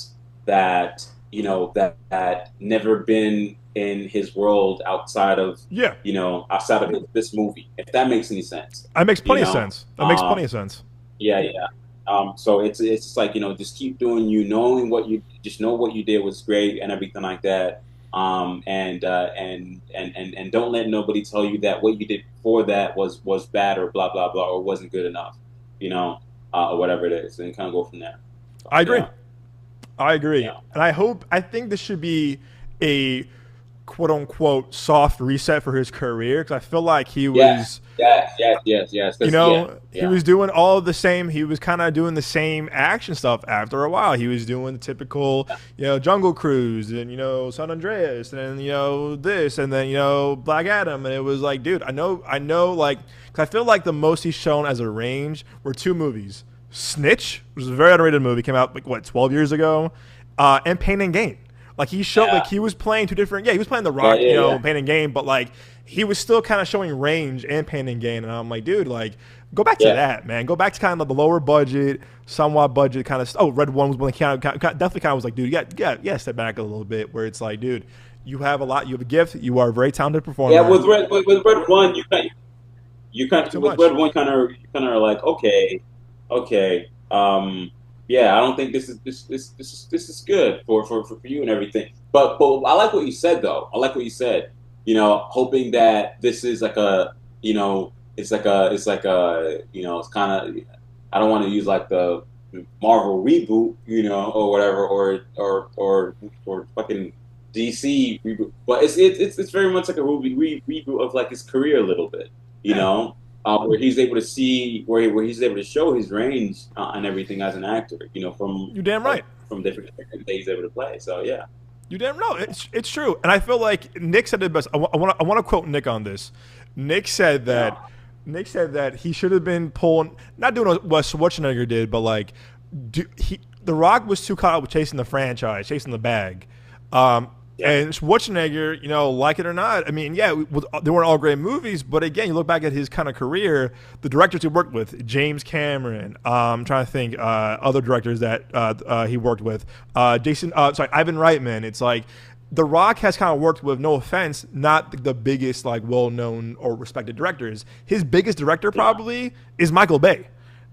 B: you know that never been in his world outside of,
A: Yeah.
B: you know, outside of this movie, if that makes any sense,
A: That makes
B: you
A: plenty of
B: know.
A: sense. That makes plenty of sense.
B: Yeah, yeah. So it's just like, you know, just keep doing you, knowing what you just know what you did was great and everything like that. And don't let nobody tell you that what you did before that was bad or blah blah blah or wasn't good enough, you know, or whatever it is, and kind of go from there. So,
A: I agree.
B: yeah,
A: I agree.
B: yeah,
A: And I think this should be a quote unquote soft reset for his career because I feel like he
B: yeah,
A: was,
B: yes.
A: you
B: Yeah,
A: know, he
B: yeah,
A: was doing all of the same. He was kind of doing the same action stuff after a while. He was doing the typical, you know, Jungle Cruise and, you know, San Andreas and then, you know, this and then, you know, Black Adam. And it was like, dude, I know, like, because I feel like the most he's shown as a range were two movies. Snitch, which was a very underrated movie, came out like, what, 12 years ago, and Pain and Gain. Like he showed, like
B: yeah,
A: he was playing two different. Yeah, he was playing The
B: yeah,
A: Rock, you
B: yeah,
A: know,
B: yeah,
A: Pain and Gain, but like he was still kind of showing range and Pain and Gain. And I'm like, dude, like go back to
B: yeah.
A: that, man. Go back to kind of the lower budget, somewhat budget kind of. Oh, Red One was one that definitely kind of was like, dude, yeah, step back a little bit. Where it's like, dude, you have a lot, you have a gift, you are a very talented
B: Yeah,
A: performer.
B: with Red One, you kind
A: Too
B: with
A: much.
B: Red One you kind of are like, okay, okay, yeah, I don't think this is good for you and everything. But I like what you said though. I like what you said. You know, hoping that this is like a, you know, it's like a, you know, it's kind of, I don't want to use like the Marvel reboot, you know, or whatever, or fucking DC reboot, but it's very much like a reboot of like his career a little bit, you
A: Yeah,
B: know, where he's able to see where he's able to show his range and everything as an actor, you know,
A: you damn right.
B: from different characters that he's able to play. So yeah,
A: You damn no, it's true, and I feel like Nick said it best. I want to quote Nick on this. Nick said
B: yeah,
A: that Nick said that he should have been pulling, not doing what Schwarzenegger did, but like, The Rock was too caught up with chasing the franchise, chasing the bag. Um,
B: yeah,
A: and Schwarzenegger, you know, like it or not, I mean, yeah, they weren't all great movies, but again, you look back at his kind of career, the directors he worked with, James Cameron, I'm trying to think, other directors that he worked with, Ivan Reitman. It's like, the Rock has kind of worked with, no offense, not the biggest, like, well-known or respected directors. His biggest director
B: yeah,
A: probably is Michael Bay.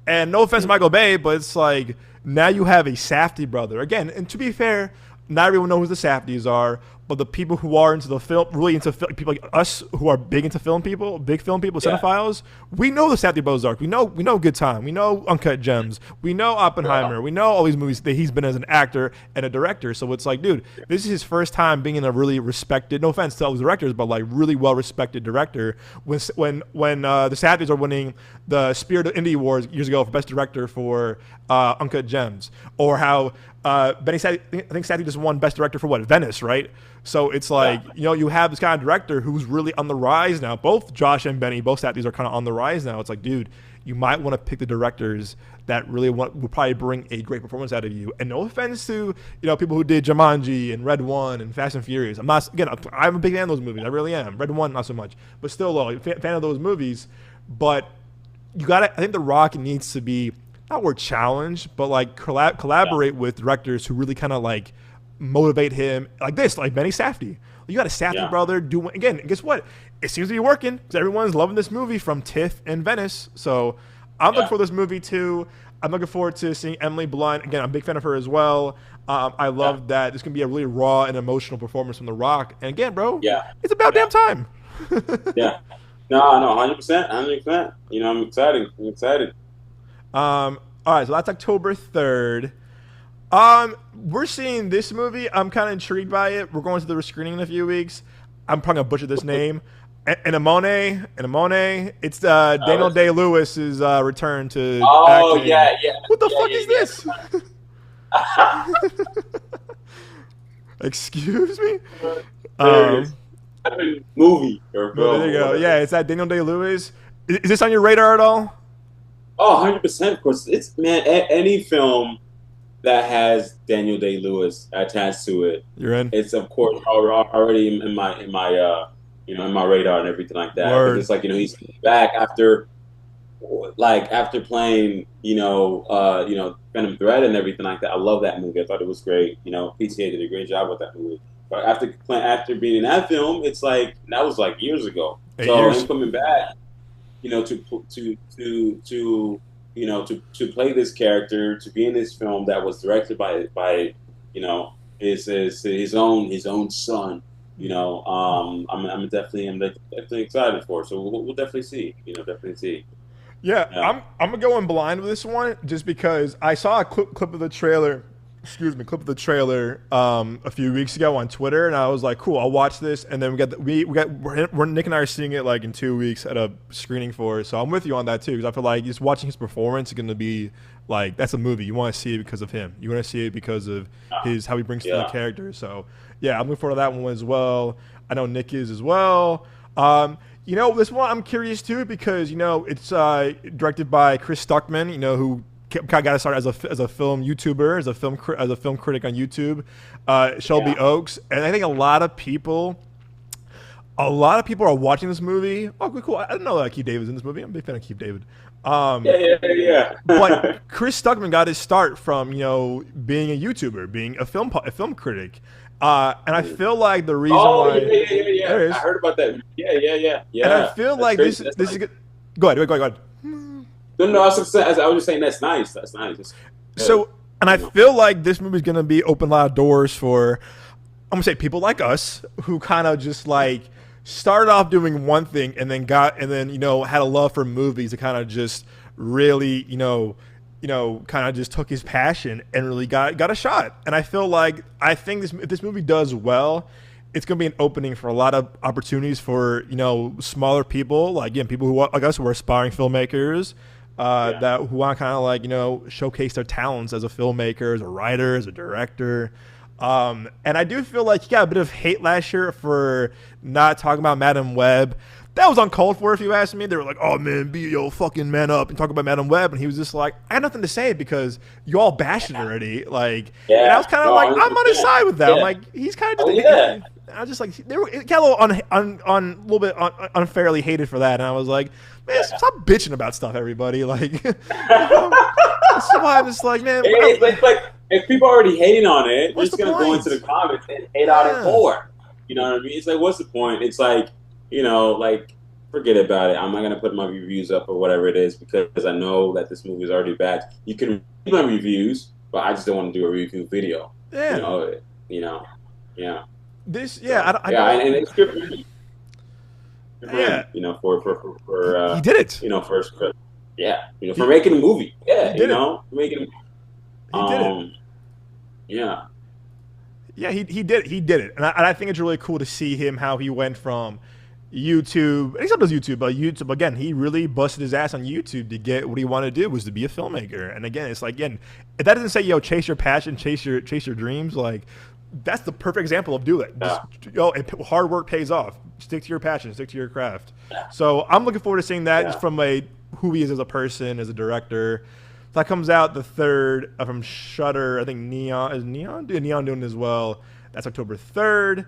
A: And no offense to Michael Bay, but it's like, now you have a Safdie brother. Again, and to be fair, not everyone knows who the Safdies are, but the people who are into the film, really into film, people like us who are big into film people, big film people,
B: yeah,
A: cinephiles, we know the Safdie brothers are. We know Good Time. We know Uncut Gems. We know
B: yeah,
A: Oppenheimer. We know all these movies that he's been as an actor and a director. So it's like, dude, this is his first time being in a really respected, no offense to all the directors, but like really well respected director. When the Safdies are winning the Spirit of Indie Awards years ago for Best Director for Uncut Gems, or how Benny Safdie, I think Safdie just won Best Director for what, Venice, right? So it's like,
B: yeah,
A: you know, you have this kind of director who's really on the rise now. Both Josh and Benny, both Safdies are kind of on the rise now. It's like, dude, you might want to pick the directors that really will probably bring a great performance out of you. And no offense to, you know, people who did Jumanji and Red One and Fast and Furious. I'm a big fan of those movies. I really am. Red One, not so much, but still, though, fan of those movies. But I think The Rock needs to be not word challenged, but like collaborate with directors who really kind of like motivate him like this, like Benny Safdie. You got a Safdie brother doing again. And guess what? It seems to be working because everyone's loving this movie from TIFF and Venice. So I'm looking for this movie too. I'm looking forward to seeing Emily Blunt again. I'm a big fan of her as well. I love that this can be a really raw and emotional performance from The Rock. And again, bro, it's about damn time.
B: No, 100%, 100%. You know, I'm excited.
A: All right, so that's October 3rd. We're seeing this movie. I'm kind of intrigued by it. We're going to the screening in a few weeks. I'm probably gonna butcher this name. Anemone. It's Daniel Day-Lewis's return to acting.
B: Yeah.
A: What the fuck is this? Excuse me.
B: Movie or film.
A: There you go. Yeah, it's that Daniel Day-Lewis. Is this on your radar at all?
B: Oh, 100%. Of course, it's any film that has Daniel Day-Lewis attached to it.
A: You're in.
B: It's of course already in my in my radar and everything like that. It's like he's back after playing Venom Threat and everything like that. I love that movie. I thought it was great. PTA did a great job with that movie. But after being in that film, it's like that was like years ago. Him coming back, to play this character, to be in this film that was directed by his own son. I'm definitely excited for it. So we'll definitely see.
A: Yeah, I'm gonna go in blind with this one just because I saw a clip of the trailer. A few weeks ago on Twitter, and I was like, "Cool, I'll watch this." And then we're Nick and I are seeing it like in 2 weeks at a screening for it. So I'm with you on that too because I feel like just watching his performance is gonna be like that's a movie you want to see it because of him. You want to see it because of how he brings to the character. So yeah, I'm looking forward to that one as well. I know Nick is as well. This one I'm curious too because it's directed by Chris Stuckman. Who kind of got to start as a film YouTuber, as a film critic on YouTube, Shelby Oaks, and I think a lot of people are watching this movie. Oh, cool! I didn't know that Keith David's in this movie. I'm a big fan of Keith David. But Chris Stuckman got his start from being a YouTuber, being a film critic, and I feel like the reason why there is.
B: I heard about that. Yeah.
A: And I feel like this is good. Go ahead.
B: No, I was just saying that's nice. That's nice.
A: So, and I feel like this movie is gonna be open a lot of doors for, I'm gonna say people like us who kind of just like started off doing one thing and then had a love for movies. It kind of just really kind of just took his passion and really got a shot. And I think if this movie does well, it's going to be an opening for a lot of opportunities for smaller people, like people who like us who are aspiring filmmakers. Who want to kind of like showcase their talents as a filmmaker, as a writer, as a director. And I do feel like he got a bit of hate last year for not talking about Madam Web. That was uncalled for, if you ask me. They were like, "Oh man, be your fucking man up and talk about Madam Web," and he was just like, "I had nothing to say because you all bashed it already." And I was kind of like, I'm on his side with that. I'm like, he's kind of I was just like, they got a little bit unfairly hated for that, and I was like, man, stop bitching about stuff, everybody. Like, so I'm just like, man,
B: it's like if people are already hating on it, they're just gonna go into the comments and hate on it more. You know what I mean? It's like, what's the point? It's like, forget about it. I'm not gonna put my reviews up or whatever it is because I know that this movie is already bad. You can read my reviews, but I just don't want to do a review video.
A: Yeah.
B: Yeah.
A: And
B: it's good for me. For
A: he did it.
B: For making a movie. Yeah, making.
A: He did it.
B: Yeah.
A: Yeah, he did it, and I think it's really cool to see how he went from YouTube. And he still does YouTube, but YouTube again, he really busted his ass on YouTube to get what he wanted to do was to be a filmmaker. And again, it's like if that doesn't say chase your passion, chase your dreams, like. That's the perfect example of do it. Hard work pays off. Stick to your passion. Stick to your craft. So I'm looking forward to seeing that from who he is as a person, as a director. That comes out the 3rd from Shudder. I think Neon doing it as well. That's October 3rd.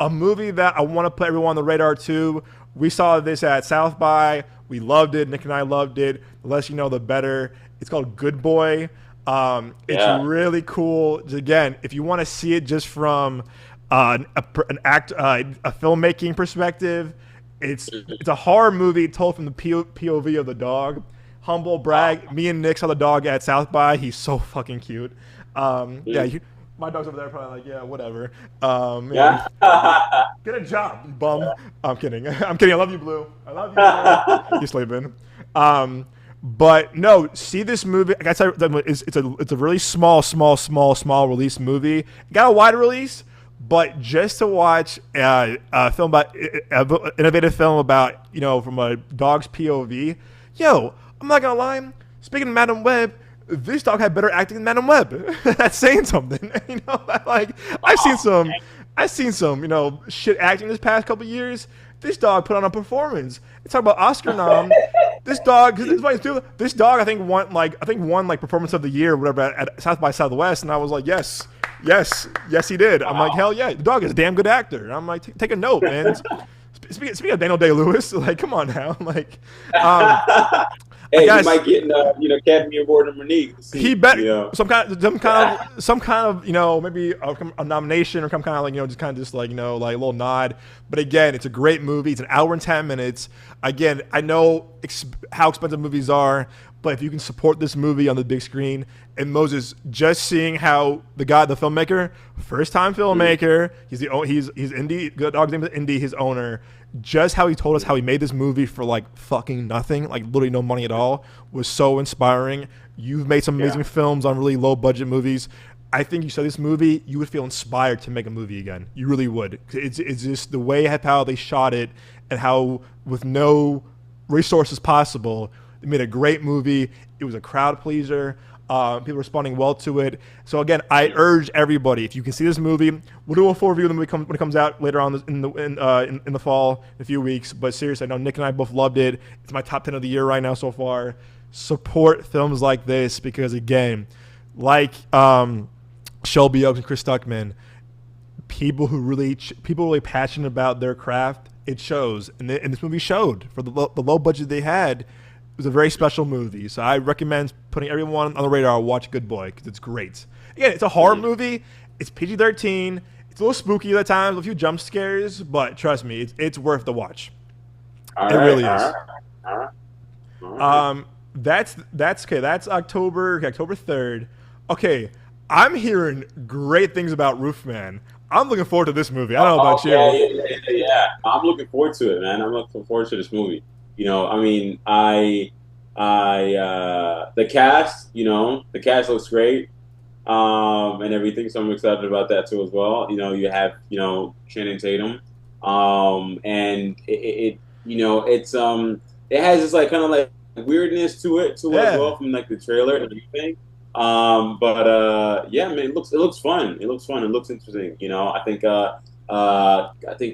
A: A movie that I want to put everyone on the radar too. We saw this at South by. We loved it. Nick and I loved it. The less you know, the better. It's called Good Boy. It's really cool. Again, if you want to see it just from a filmmaking perspective, it's a horror movie told from the POV of the dog. Humble brag. Me and Nick saw the dog at South by. He's so fucking cute. My dog's over there probably like, yeah, whatever. Get a job, you bum. I'm kidding. I love you, Blue. I love you, Blue. You're sleeping. But no, see this movie. Like I said, it's a really small release movie. It got a wide release, but just to watch a film about innovative film about, you know, from a dog's POV. Yo, I'm not gonna lie. Speaking of Madam Web, this dog had better acting than Madam Web. That's saying something. You know, like I've seen some, you know, shit acting this past couple years. This dog put on a performance. It's talking about Oscar nom. This dog, I think won like performance of the year or whatever at South by Southwest, and I was like, yes, he did. I'm like, hell yeah, the dog is a damn good actor. And I'm like, take a note, man. Speaking of Daniel Day-Lewis, like, come on now, like.
B: Hey, guys, he might get an Academy Award nominee.
A: He bet some kind of you know, maybe a nomination or some kind of like, you know, just like, you know, like a little nod. But again, it's a great movie. It's an hour and 10 minutes. Again, I know how expensive movies are, but if you can support this movie on the big screen, and Moses, just seeing how the filmmaker, first time filmmaker, he's indie. The dog's name is Indy, his owner. Just how he told us how he made this movie for like fucking nothing, like literally no money at all, was so inspiring. You've made some amazing films on really low budget movies. I think you saw this movie, you would feel inspired to make a movie again. You really would. It's just the way how they shot it and how with no resources possible, they made a great movie. It was a crowd pleaser. People responding well to it. So again, I urge everybody, if you can see this movie, we'll do a full review when it comes out later on in the fall, in a few weeks. But seriously, I know Nick and I both loved it. It's my top 10 of the year right now so far. Support films like this because again, like Shelby Oaks and Chris Stuckman, people really passionate about their craft. It shows, and this movie showed for the low budget they had. It was a very special movie, so I recommend putting everyone on the radar. Watch Good Boy because it's great. Again, it's a horror movie. It's PG-13. It's a little spooky at times, a few jump scares, but trust me, it's worth the watch. It really is. All right. That's okay. That's October 3rd. Okay, I'm hearing great things about Roofman. I'm looking forward to this movie. I don't know about you.
B: Yeah. I'm looking forward to it, man. I'm looking forward to this movie. You know, I mean, the cast, you know, the cast looks great, and everything. So I'm excited about that too as well. You know, you have, you know, Channing Tatum, and it you know, it has this like kind of like weirdness to it too as well from like the trailer and everything. Yeah, man, it looks fun. It looks fun. It looks interesting. You know, I think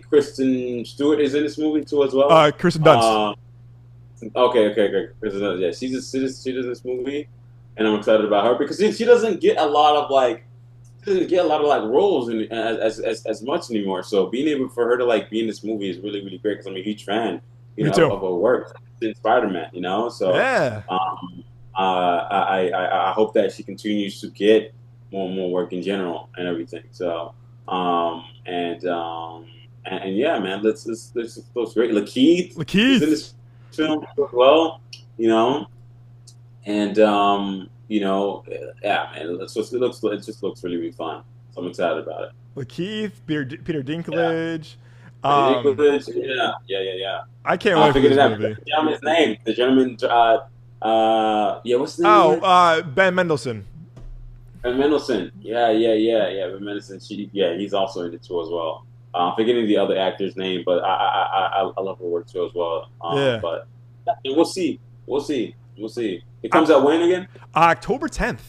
B: Kristen Stewart is in this movie too as well.
A: Kristen Dunst.
B: Okay, great. Yeah, she's in this movie, and I'm excited about her because she doesn't get a lot of like roles as much anymore. So being able for her to like be in this movie is really, really great because I'm a huge fan, you know, of her work in Spider-Man, you know. So yeah, I hope that she continues to get more and more work in general and everything. So and yeah, man, let's looks great. Lakeith is in this film as well, you know, and you know, yeah, man, it just looks really, really fun. So I'm excited about it.
A: Lakeith, Peter Dinklage.
B: Yeah.
A: I can't wait for this movie.
B: The gentleman's name. The gentleman. What's his name?
A: Oh, Ben Mendelsohn.
B: Ben Mendelsohn. Yeah. Ben Mendelsohn. He's also in it too as well. I'm forgetting the other actor's name, but I love her work too as well. But we'll see. It comes out when again?
A: October 10th.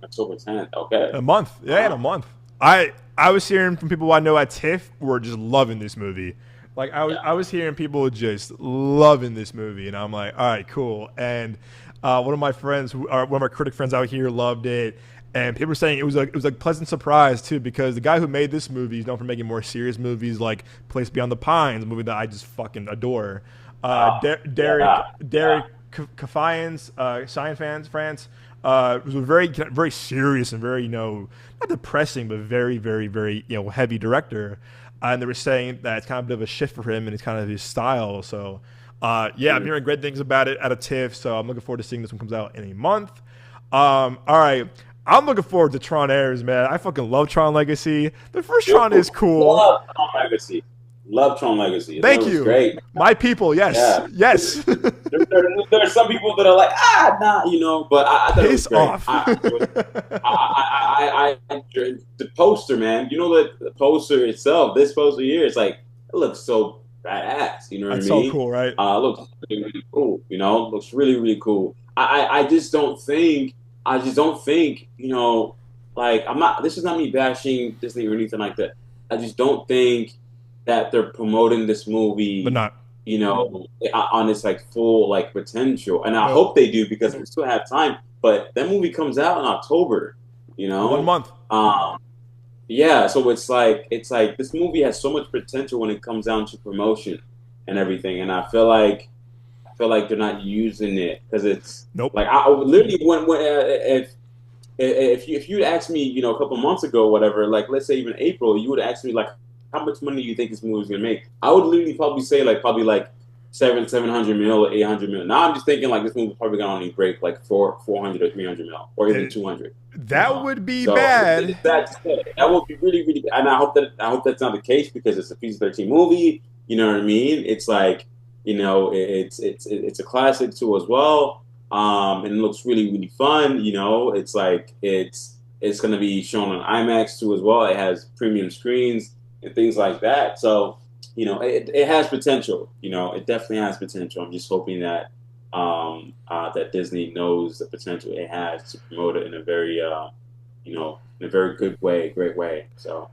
B: October 10th. Okay.
A: A month. Yeah, in a month. I was hearing from people I know at TIFF who were just loving this movie. Like I was hearing people just loving this movie, and I'm like, all right, cool. And one of my friends, one of our critic friends out here, loved it. And people were saying it was a pleasant surprise too, because the guy who made this movie is known for making more serious movies like Place Beyond the Pines, a movie that I just fucking adore. Derek Cafians, Science France, was a very serious and very not depressing, but very heavy director. And they were saying that it's kind of a bit of a shift for him and it's kind of his style. So I'm hearing great things about it at a TIFF. So I'm looking forward to seeing this one comes out in a month. All right. I'm looking forward to Tron Ares, man. I fucking love Tron Legacy. The first Tron is cool.
B: Love Tron Legacy. Love Tron Legacy.
A: Thank you.
B: Great.
A: My people, yes. Yeah. Yes.
B: there are some people that are like, nah, but I thought
A: Piss
B: it was
A: great.
B: off. The poster, man. You know that the poster itself, this poster here, it's like, it looks so badass. You know what I mean?
A: That's so cool, right?
B: It looks really, really cool. It looks really, really cool. I just don't think, like, this is not me bashing Disney or anything like that. I just don't think that they're promoting this movie,
A: but not,
B: on its like full like potential. And I hope they do, because we still have time. But that movie comes out in October,
A: 1 month.
B: Yeah. So it's like this movie has so much potential when it comes down to promotion and everything. And I feel like they're not using it, because it's like, I literally if you'd asked me, a couple months ago, whatever, like let's say even April, you would ask me like, how much money do you think this movie is gonna make? I would literally probably say like 700 mil or 800 mil. Now I'm just thinking like this movie's probably gonna only break like 400 or 300 mil, or even 200.
A: That would be bad.
B: That would be really, really bad. And I hope that's not the case, because it's a PG-13 movie. You know what I mean? It's like, it's a classic too as well. And it looks really, really fun. It's like it's gonna be shown on IMAX too as well. It has premium screens and things like that. So, it has potential. It definitely has potential. I'm just hoping that that Disney knows the potential it has to promote it in a very, in a very good way, great way. So,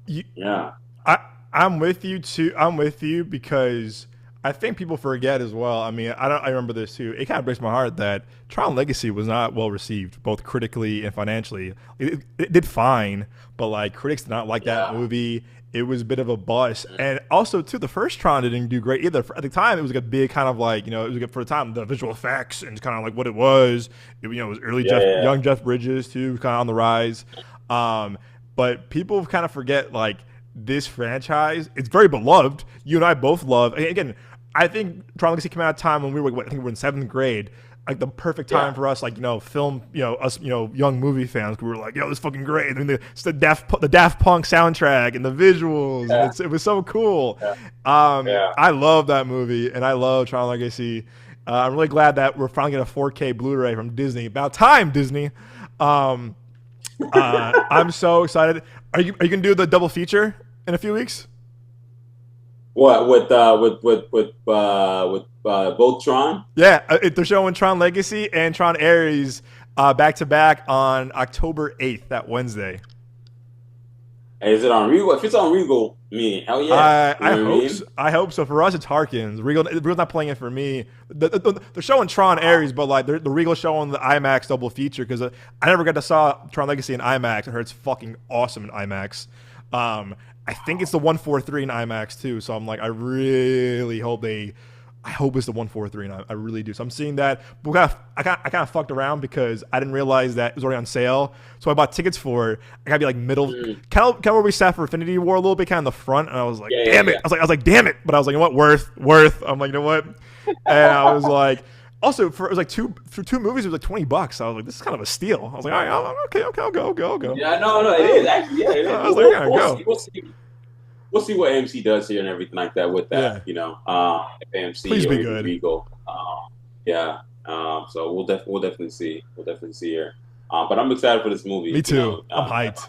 B: yeah.
A: I'm with you too. I'm with you, because I think people forget as well. I mean, I remember this too. It kind of breaks my heart that Tron Legacy was not well received, both critically and financially. It did fine, but like critics did not like that movie. It was a bit of a bust. And also too, the first Tron didn't do great either. At the time, it was like a big kind of like, it was good for the time, the visual effects and kind of like what it was. It was early young Jeff Bridges too, kind of on the rise. But people kind of forget like this franchise. It's very beloved. You and I both love. Again, I think Tron Legacy came out at a time when we were, I think we were in 7th grade. Like the perfect time for us, like, film, us, young movie fans. We were like, this is fucking great. And it's the Daft Punk soundtrack and the visuals. Yeah. And it was so cool. Yeah. I love that movie, and I love Tron Legacy. I'm really glad that we're finally getting a 4K Blu-ray from Disney. About time, Disney. I'm so excited. Are you gonna do the double feature in a few weeks?
B: What with both Tron?
A: Yeah, they're showing Tron Legacy and Tron Ares back to back on October 8th, that Wednesday.
B: Is it on Regal? If it's on Regal, hell yeah.
A: I hope so. For us, it's Harkins. Regal's not playing it for me. They're showing Tron Ares, but like the Regal showing the IMAX double feature, because I never got to saw Tron Legacy in IMAX. I heard it's fucking awesome in IMAX. I think it's the 143 in IMAX too. So I'm like, I really hope it's the 143, and I really do. So I'm seeing that. But I kind of fucked around, because I didn't realize that it was already on sale. So I bought tickets for it. I gotta be like middle, kind of where we sat for Infinity War a little bit, kind of in the front. And I was like, damn it. I was like, damn it. But I was like, you know what, worth. I'm like, you know what? And I was like, also it was like for two movies, it was like $20. I was like, this is kind of a steal. I was like, all right, okay, I'll go.
B: Yeah, no, it is actually. Yeah, it is.
A: I was like, yeah, go.
B: We'll see what AMC does here and everything like that with that, if AMC
A: Please
B: or
A: be good.
B: Regal. So we'll definitely see. We'll definitely see here. But I'm excited for this movie.
A: Me too. I'm hyped.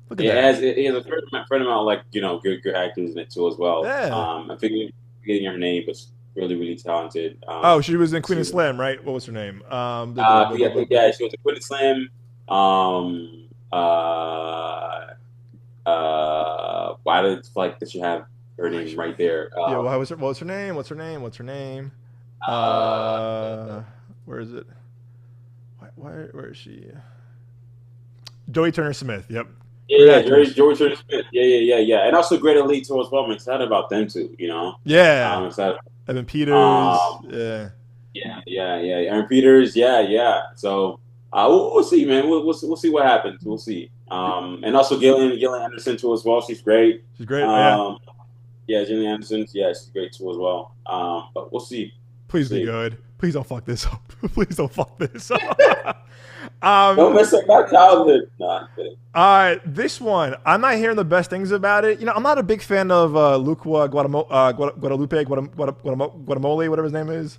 B: Look at that. It has a fair amount, like, good actors in it too as well.
A: Yeah.
B: I'm forgetting her name, but really, really talented.
A: She was in Queen of Slam, right? What was her name?
B: She was in Queen of Slam. Why did she have her name right there?
A: What's her name? Where is it? Where is she? Joey Turner Smith. Yep.
B: Yeah, George Turner Smith. Yeah. And also great elite too as well. I'm excited about them too.
A: Yeah.
B: I'm excited.
A: Evan Peters.
B: Um,
A: Yeah.
B: yeah. Aaron Peters. Yeah. So we'll see, man. We'll see what happens. We'll see. And also Gillian Anderson too as well. She's great.
A: She's great. Yeah.
B: Yeah, Gillian Anderson. Yeah, she's great too as well. But we'll see.
A: Please be good. Please don't fuck this up. Please don't fuck this up.
B: Don't mess up my childhood.
A: This one, I'm not hearing the best things about it. I'm not a big fan of Luca Guadalupe, Guatemala, whatever his name is.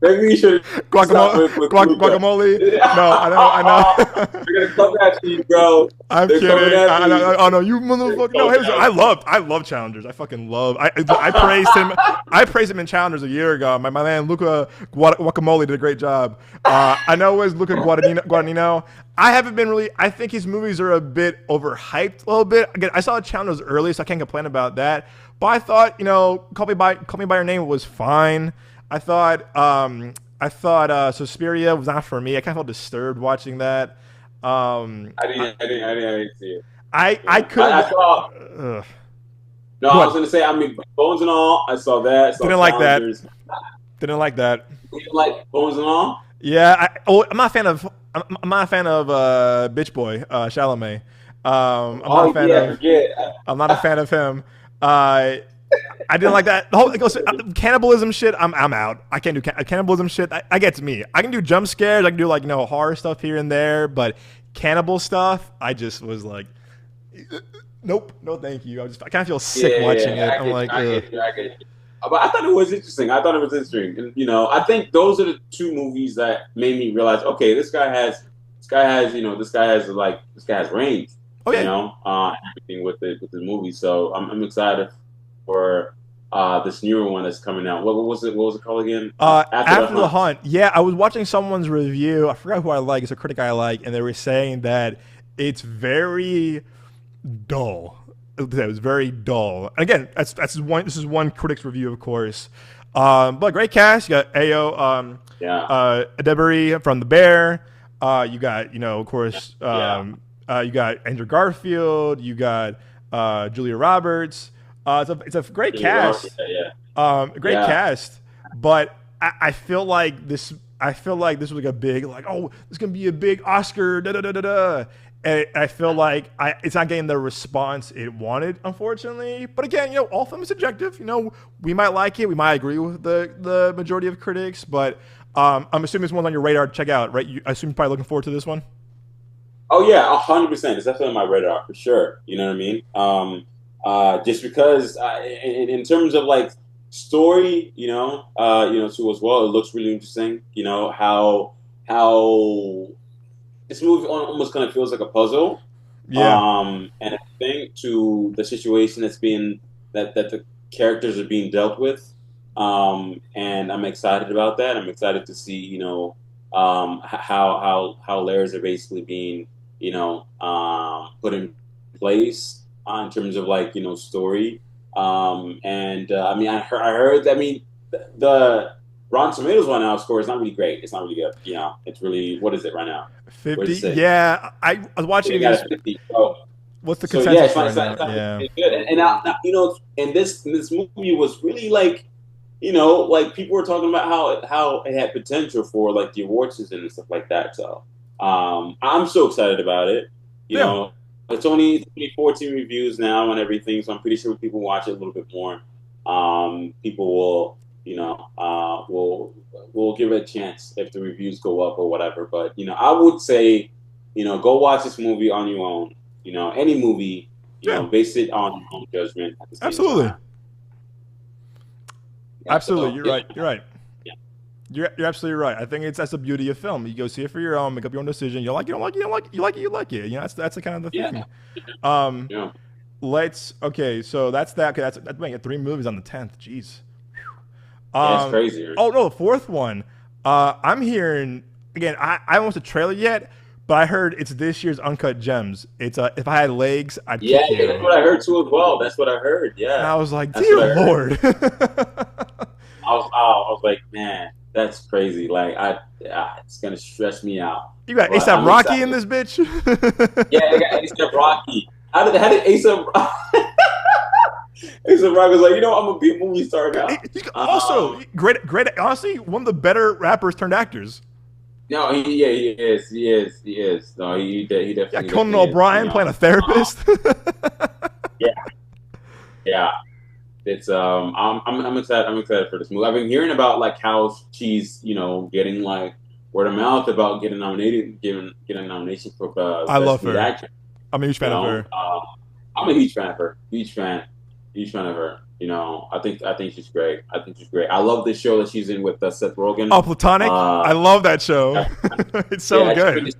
B: Maybe you should
A: guacamole. No, I know.
B: They're gonna come at you, bro.
A: I'm kidding. Oh no, you motherfucker! No, I love challengers. I fucking love. I praised him. I praised him in challengers a year ago. My man Luca Guacamole did a great job. I know it was Luca Guadagnino. I haven't been really. I think his movies are a bit overhyped a little bit. Again, I saw challengers early, so I can't complain about that. But I thought, Call Me by Your Name was fine. I thought Suspiria was not for me. I kind of felt disturbed watching that.
B: I didn't see it.
A: I could.
B: I was gonna say. I mean, Bones and All. I saw that.
A: Didn't like that. Didn't like that.
B: You didn't like Bones and All?
A: Yeah. I'm not a fan of. I'm not a fan of Bitch Boy Chalamet. I'm not a fan of him. I didn't like that. The whole cannibalism shit. I'm out. I can't do cannibalism shit. I get to me. I can do jump scares. I can do horror stuff here and there, but cannibal stuff, I just was like, nope, no, thank you. I kind of feel sick watching it. I'm like,
B: I get it. But I thought it was interesting. And, I think those are the two movies that made me realize, okay, this guy has range.
A: Oh yeah.
B: Everything with the movie. So I'm excited for this newer one that's coming out. What was it called again?
A: After the Hunt. Yeah, I was watching someone's review. I forgot who I like. It's a critic I like, and they were saying that it's very dull. It was very dull. And again, this is one critic's review, of course. But great cast. You got Ayo Edebiri from The Bear. You got, of course, you got Andrew Garfield. You got Julia Roberts. It's a great cast. Great cast. But I feel like this was like a big, this is gonna be a big Oscar. And I feel like it's not getting the response it wanted, unfortunately. But again, all film is subjective. We might like it, we might agree with the majority of critics, but I'm assuming this one's on your radar to check out, right? I assume you're probably looking forward to this one.
B: Oh yeah, 100%. It's definitely on my radar for sure. You know what I mean? Just because in terms of like story, too as well, it looks really interesting. How this movie almost kind of feels like a puzzle.
A: Yeah.
B: And I think to the situation that the characters are being dealt with. And I'm excited about that. I'm excited to see, how layers are basically being, put in place in terms of like, story. I heard the Rotten Tomatoes right now score is not really great. It's not really good. It's really, what is it right now?
A: 50. Yeah, I was watching
B: it. 50. So,
A: what's the consensus right
B: now?
A: Yeah.
B: It's good. And now, and this movie was really like, like people were talking about how it had potential for like the award season and stuff like that. So I'm so excited about it. You know, it's only 14 reviews now and everything, so I'm pretty sure people watch it a little bit more. People will, we'll give it a chance if the reviews go up or whatever. But I would say, go watch this movie on your own. Any movie, base it on your own judgment. At the same
A: Absolutely.
B: time.
A: Absolutely, you're right. You're right. Yeah. You're absolutely right. I think that's the beauty of film. You go see it for your own, make up your own decision. You like it, you don't like it, you don't like it, you like it, you like it. That's the kind of the thing. Okay, so that's that. Okay, that's making 3 movies on the 10th. Jeez.
B: That's crazy. Right?
A: Oh no, the 4th one. I'm hearing again. I haven't watched the trailer yet, but I heard it's this year's Uncut Gems. It's If I Had Legs, I'd kick you.
B: That's what I heard too as well. That's what I heard. Yeah.
A: And I was like, dear Lord.
B: I was like, man, That's crazy. Like it's gonna stress me out.
A: You got
B: But
A: ASAP
B: I'm
A: Rocky in
B: excited.
A: this bitch.
B: Yeah, they got ASAP Rocky. How did ASAP ASAP Rocky was like, I'm gonna be a movie star now.
A: Also, great. Honestly, one of the better rappers turned actors.
B: No, he is. No, he
A: Yeah,
B: definitely
A: Conan
B: definitely is.
A: O'Brien playing a therapist.
B: Yeah, yeah. It's I'm excited. I'm excited for this movie. I've been hearing about like how she's getting like word of mouth about getting nominated, getting a nomination for
A: I
B: best
A: love
B: lead
A: her.
B: actor.
A: I'm a huge
B: You
A: fan of
B: know,
A: her.
B: I'm a huge fan of her. Huge fan of her. I think she's great. I think she's great. I love this show that she's in with Seth Rogen.
A: Oh, Platonic. I
B: Uh,
A: love that show.
B: I,
A: It's
B: yeah,
A: so good.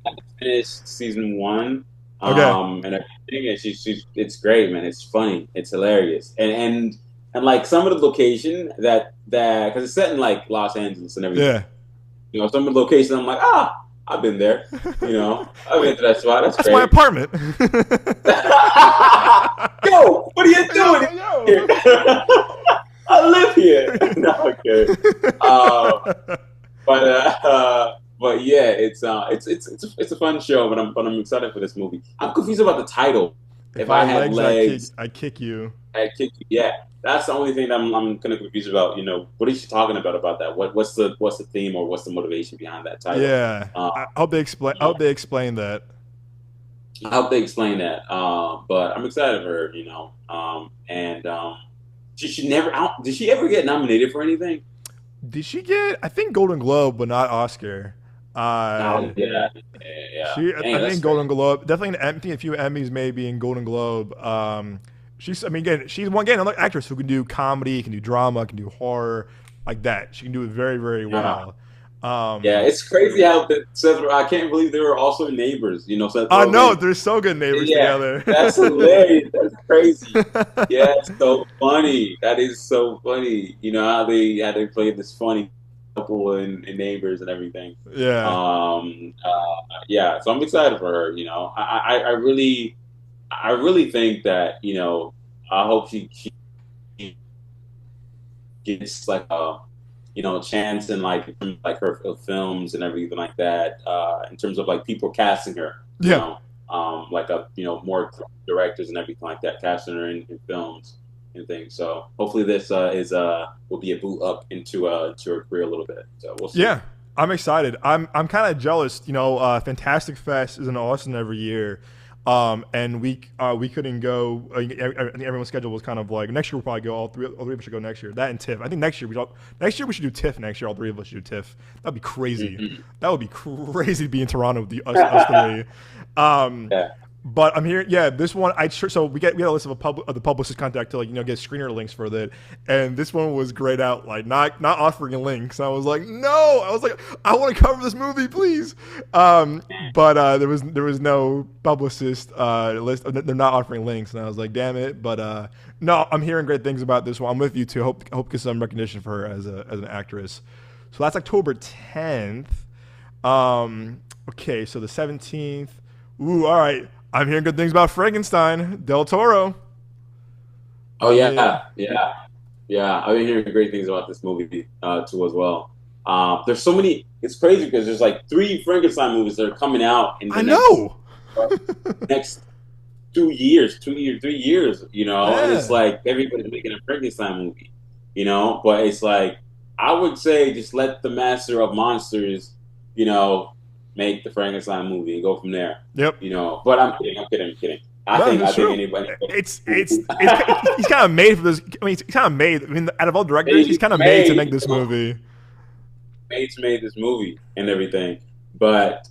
B: I finished season one,
A: Okay.
B: and everything, and she's it's great, man. It's funny, it's hilarious, and like some of the location that because it's set in like Los Angeles and everything.
A: Yeah.
B: Some of the locations I'm like, I've been there. I've been to that spot. That's
A: That's my
B: great.
A: apartment.
B: Yo, what are you doing here?
A: Yo.
B: I live here. No, okay. But yeah, it's a fun show. But I'm excited for this movie. I'm confused about the title.
A: If
B: If
A: I
B: I
A: had
B: had
A: legs,
B: legs,
A: I kick you.
B: I'd kick you. Yeah, that's the only thing that I'm kind of confused about. What is she talking about that? What's the theme or what's the motivation behind that title?
A: Yeah.
B: Uh,
A: I hope they explain. I hope they explain that.
B: I hope they explain that. But I'm excited for her. And she never out. Did she ever get nominated for anything?
A: Did she get? I think Golden Globe, but not Oscar.
B: Oh yeah, yeah.
A: She,
B: Dang,
A: I
B: that's
A: think Golden Globe, definitely I think a few Emmys maybe in Golden Globe. She's, I mean, again, she's another actress who can do comedy, can do drama, can do horror, like that. She can do it very, very
B: yeah.
A: well.
B: Yeah, it's crazy how I can't believe they were also neighbors. Seth
A: I know
B: Rogen.
A: they're so good neighbors
B: Yeah,
A: together.
B: that's hilarious. That's crazy. Yeah, it's so funny. That is so funny. How they played this funny couple and neighbors and everything.
A: Yeah.
B: Yeah, so I'm excited for her. I really think that I hope she gets like a chance in like her films and everything like that. In terms of like people casting her,
A: Yeah.
B: like more directors and everything like that casting her in films and things. So hopefully this will be a boot up into her career a little bit. So we'll see.
A: Yeah. I'm excited. I'm kind of jealous. Fantastic Fest is in Austin every year. And we couldn't go. I think everyone's schedule was kind of like next year we'll probably go. All three of us should go next year. That and TIFF. I think next year we should do TIFF next year. All three of us should do TIFF. That'd be crazy.
B: Mm-hmm.
A: That would be crazy to be in Toronto with us three.
B: Yeah.
A: But I'm here. Yeah, this one so we had a list of the publicist contact to get screener links for that, and this one was grayed out like not offering links. I was like, no. I was like, I want to cover this movie, please. But there was no publicist list. They're not offering links, and I was like, damn it. But no, I'm hearing great things about this one. I'm with you too. Hope get some recognition for her as an actress. So that's October 10th. Okay, so the 17th. Ooh, all right. I'm hearing good things about Frankenstein, Del Toro.
B: Oh yeah. I've been hearing great things about this movie too as well. There's so many. It's crazy because there's like 3 Frankenstein movies that are coming out in the next 2 years, 3 years. And it's like everybody's making a Frankenstein movie. But it's like I would say just let the master of monsters, make the Frankenstein movie and go from there.
A: Yep.
B: But I'm kidding. I think anybody.
A: It's he's kind of made for this. I mean, he's kind of made. I mean, out of all directors, he's kind of made to make this movie.
B: Made this movie and everything, but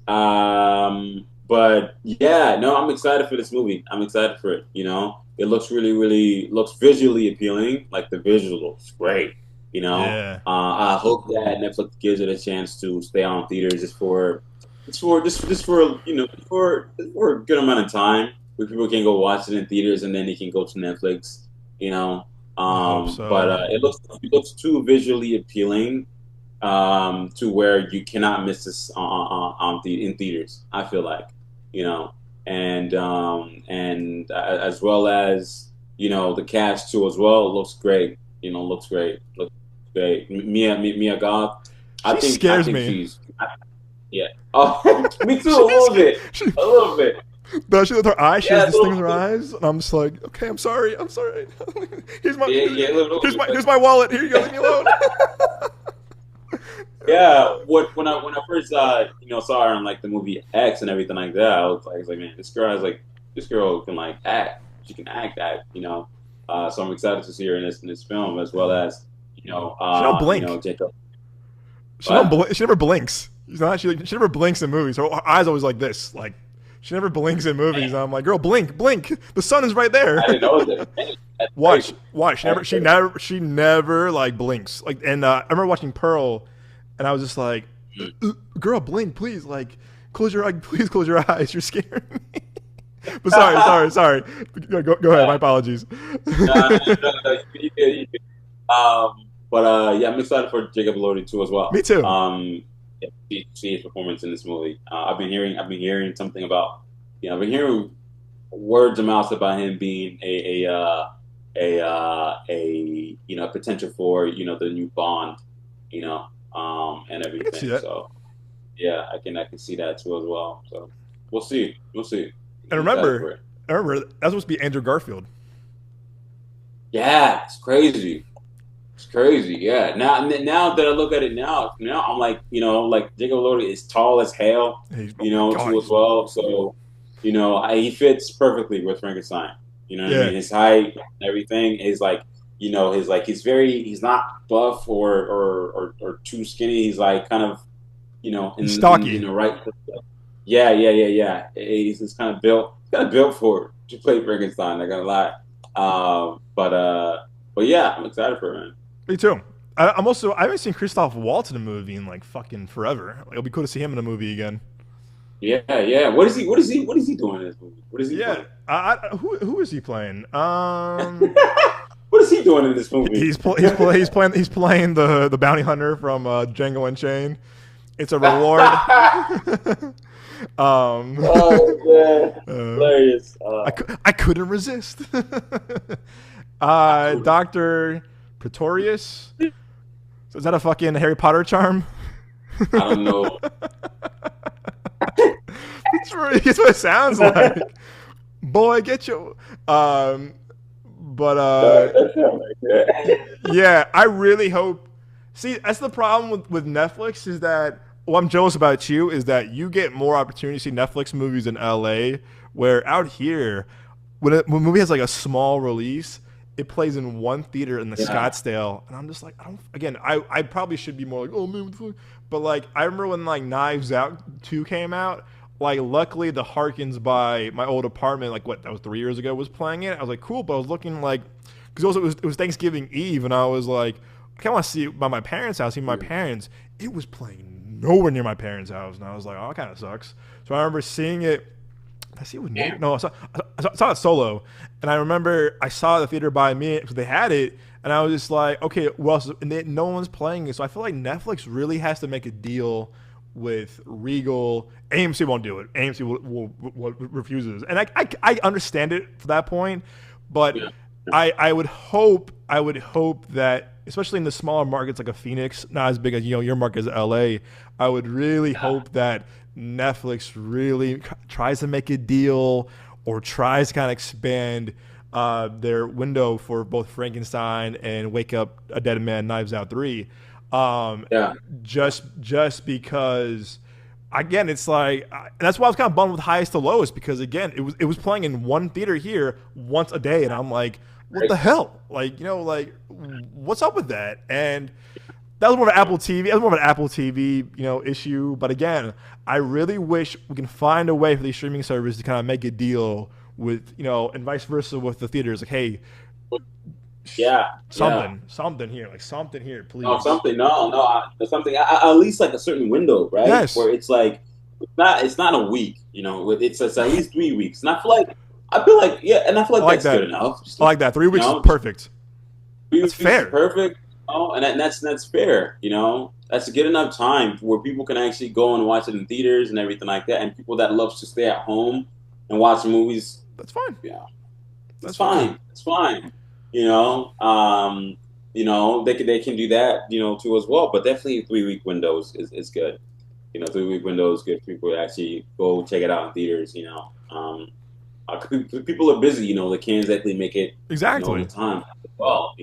B: yeah, no, I'm excited for this movie. I'm excited for it. It looks really looks visually appealing. Like the visual looks great.
A: Yeah.
B: I hope that Netflix gives it a chance to stay on theaters just for for a good amount of time where people can go watch it in theaters and then they can go to Netflix.
A: I hope so.
B: But it looks too visually appealing to where you cannot miss this in theaters. I feel like, and as well as the cast too as well. It looks great. Looks great. Mia Goth.
A: She scares me.
B: she's yeah. Oh, me too. A little bit. A little bit.
A: But she with her eyes, she has this thing in her eyes, and I'm just like, okay, I'm sorry. Here's my here's my wallet. Here you go, leave me alone.
B: Yeah, when I first saw her in like the movie X and everything like that, I was like, man, this girl can like act. She can act, so I'm excited to see her in this film, as well as
A: she don't blink.
B: Jacob.
A: She never blinks. She never blinks in movies. Her eyes always like this, like. She never blinks in movies. And I'm like, girl, blink. The sun is right there.
B: I didn't know that.
A: Watch. She never like blinks. Like, and I remember watching Pearl, and I was just like, girl, blink, please. Like, close your eye. Please close your eyes. You're scaring me. But sorry. Go ahead. My apologies.
B: No, you good. I'm excited for Jacob Elordi too as well.
A: Me too.
B: See his performance in this movie. I've been hearing something about, I've been hearing words of mouth about him being a potential for the new Bond, and everything.
A: I can see that.
B: So yeah, I can see that too as well. So we'll see.
A: And remember, that's supposed to be Andrew Garfield.
B: Yeah, it's crazy. It's crazy, yeah. Now that I look at it now I'm like, like Jacob Elordi is tall as hell, too as well. So, he fits perfectly with Frankenstein. What I mean? His height and everything is like, he's not buff or too skinny. He's like kind of,
A: he's stocky.
B: In the right. Yeah. He's kind of built to play Frankenstein. Not gonna lie. But yeah, I'm excited for it, man.
A: Me too. I haven't seen Christoph Waltz in a movie in like fucking forever. Like, it'll be cool to see him in a movie again.
B: Yeah. What is he doing in this movie? What is he playing?
A: Who is he playing?
B: What is he doing in this movie?
A: He's playing the bounty hunter from Django Unchained. It's a reward.
B: Hilarious.
A: I couldn't resist. Dr. Pretorius? So is that a fucking Harry Potter charm?
B: I don't know.
A: That's what it sounds like. Boy, get you. Yeah, I really hope. See, that's the problem with Netflix is that what I'm jealous about you is that you get more opportunity to see Netflix movies in LA, where out here, when a movie has like a small release, it plays in one theater in the Scottsdale, and I'm just like, I probably should be more like, oh man, what the fuck? But like, I remember when like Knives Out 2 came out, like luckily the Harkins by my old apartment, like that was 3 years ago, was playing it. I was like, cool, but I was looking like, because it was Thanksgiving Eve, and I was like, I kind of want to see it by my parents' house, see my parents. It was playing nowhere near my parents' house, and I was like, oh, that kind of sucks. So I remember seeing it. I see it with no, I saw it solo, and I remember I saw the theater by me because they had it, and I was just like, okay, well, and no one's playing it, so I feel like Netflix really has to make a deal with Regal. AMC won't do it. AMC will refuses, and I understand it for that point, but I would hope that, especially in the smaller markets like a Phoenix, not as big as your market is LA, I would really hope that Netflix really tries to make a deal or tries to kind of expand their window for both Frankenstein and Wake Up a Dead Man, Knives Out 3. Just because, again, it's like, that's why I was kind of bummed with Highest to Lowest, because again, it was playing in one theater here once a day, and I'm like, what the hell? Like, what's up with that? And that was more of an Apple TV. That was more of an Apple TV, issue. But again, I really wish we can find a way for these streaming services to kind of make a deal with, and vice versa with the theaters. Like, hey, something here, please.
B: No, something. Something. At least like a certain window, right?
A: Yes.
B: Where it's like, it's not a week. It's at least 3 weeks. And I feel like that's good enough.
A: I like that. 3 weeks is perfect.
B: 3
A: weeks
B: fair. Is perfect. And that's fair. That's a good enough time where people can actually go and watch it in theaters and everything like that. And people that love to stay at home and watch movies,
A: that's fine.
B: Yeah, that's fine. It's fine. they can do that, too as well. But definitely a 3 week window is good. 3 week window is good for people to actually go check it out in theaters. People are busy. They can't exactly make it all
A: Exactly.
B: the time as well.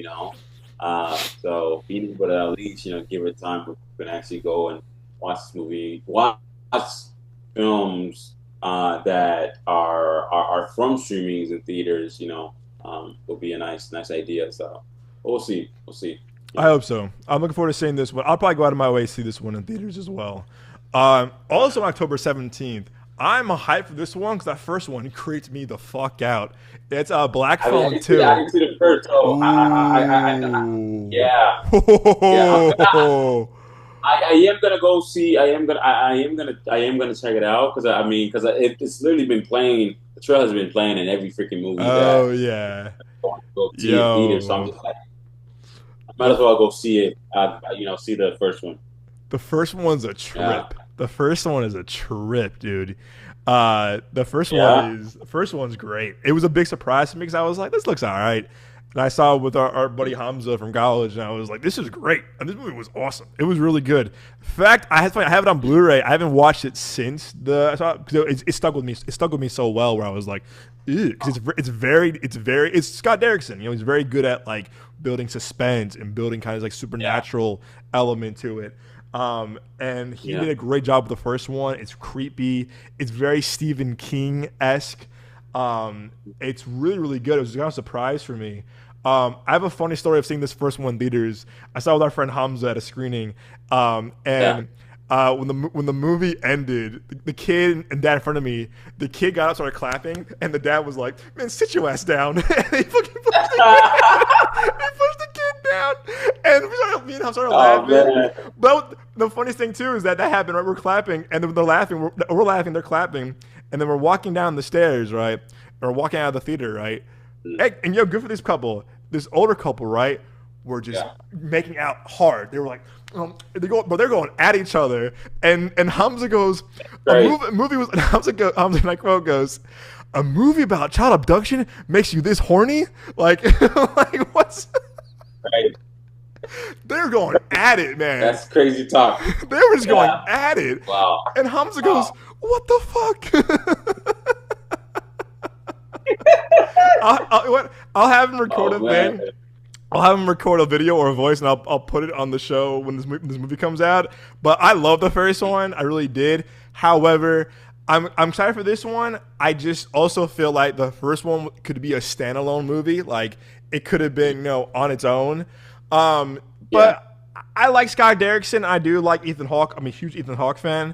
B: So being able to at least give it time for people can actually go and watch this movie, watch films that are from streamings and theaters. Will be a nice idea. So we'll see. We'll see.
A: I hope so. I'm looking forward to seeing this one. I'll probably go out of my way to see this one in theaters as well. Also, October 17th, I'm hyped for this one because that first one creeps me the fuck out. It's Black Phone 2.
B: I didn't see the first. So yeah, yeah. I am gonna go see. I am gonna check it out because it's literally been playing. The trailer has been playing in every freaking movie.
A: Oh yeah.
B: Go see it in theaters. So I'm just like, I might as well go see it. See the first one.
A: The first one's a trip. Yeah. The first one is a trip, dude. The first one's great. It was a big surprise to me because I was like, this looks all right. And I saw it with our buddy Hamza from college, and I was like, this is great. And this movie was awesome. It was really good. In fact, I have it on Blu-ray. I haven't watched it since it stuck with me. It stuck with me so well where I was like, because it's Scott Derrickson. He's very good at like building suspense and building kind of like supernatural element to it. And he did a great job with the first one. It's creepy. It's very Stephen King-esque. It's really, really good. It was kind of a surprise for me. I have a funny story of seeing this first one in theaters. I saw it with our friend Hamza at a screening. When the movie ended, the kid and dad in front of me, the kid got up, started clapping, and the dad was like, "Man, sit your ass down." And he fucking pushed the kid down, and me and him started laughing. Man. But the funniest thing too is that happened. Right, we're clapping, and they're laughing. We're laughing. They're clapping, and then we're walking down the stairs, right? Or walking out of the theater, right? And good for this couple. This older couple, right? Were just making out hard. They were like, they're going at each other. And Hamza goes, movie was. Hamza and I quote goes, "A movie about child abduction makes you this horny?" Like what's?
B: Right.
A: They're going at it, man.
B: That's crazy talk.
A: They were just going at it.
B: Wow.
A: And Hamza goes, "What the fuck?" I'll have him record a thing. I'll have him record a video or a voice, and I'll put it on the show when this movie comes out. But I love the first one. I really did. However, I'm excited for this one. I just also feel like the first one could be a standalone movie. Like, it could have been, on its own. But I like Scott Derrickson. I do like Ethan Hawke. I'm a huge Ethan Hawke fan.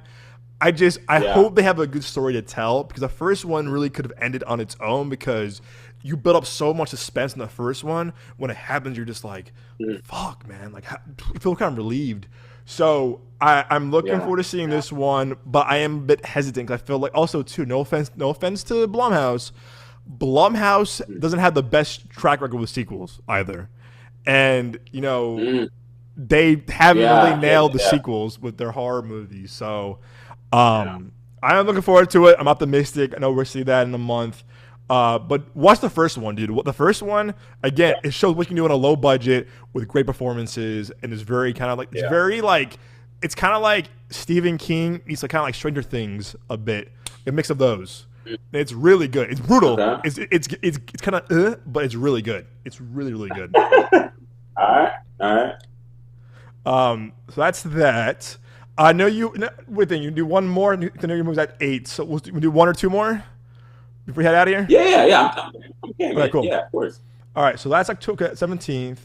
A: I hope they have a good story to tell, because the first one really could have ended on its own, because you build up so much suspense in the first one. When it happens, you're just like, fuck, man. Like, you feel kind of relieved. So I'm looking forward to seeing this one, but I am a bit hesitant because I feel like, also too, no offense to Blumhouse. Blumhouse doesn't have the best track record with sequels either. And, they haven't really nailed the sequels with their horror movies. So I am looking forward to it. I'm optimistic. I know we'll see that in a month. But watch the first one, dude. The first one, again, it shows what you can do on a low budget with great performances, and it's very kind of like, it's kind of like Stephen King meets kind of like Stranger Things a bit, a mix of those. It's really good. It's brutal. Okay. It's kind of, but it's really good. It's really, really good.
B: All right.
A: So that's that. I know you do one more. I know your move's at 8. So we'll do one or two more before we head out of here?
B: Yeah. I'm okay, man.
A: Cool.
B: Yeah, of course.
A: All right, so that's October 17th.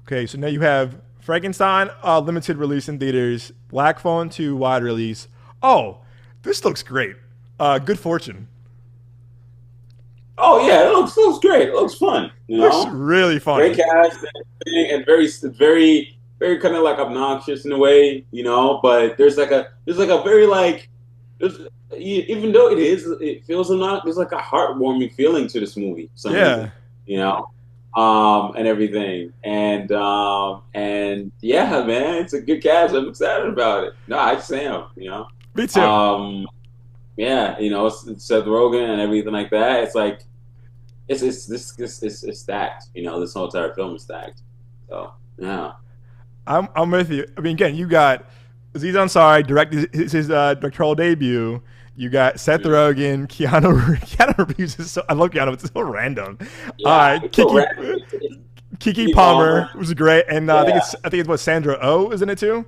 A: Okay, so now you have Frankenstein, limited release in theaters, Black Phone 2 wide release. Oh, this looks great. Good Fortune.
B: Oh yeah, it looks great. It looks fun.
A: Looks really fun.
B: Great cast and very kind of like obnoxious in a way, But there's a very even though it feels obnoxious, there's like a heartwarming feeling to this movie. And everything, and yeah, man, it's a good cast. I'm excited about it. No, I just am.
A: Me too.
B: Yeah, it's Seth Rogen and everything like that. It's like it's stacked. This whole entire film is stacked. So Yeah.
A: I'm with you. I mean, again, you got Aziz Ansari directed his directorial debut. You got Seth Rogen, Keanu Reeves is so, I love Keanu. It's so random.
B: Yeah. It's so
A: Kiki
B: random.
A: Kiki
B: Steve Palmer.
A: Palmer was great, and
B: Yeah.
A: I think it's what Sandra Oh, isn't it too?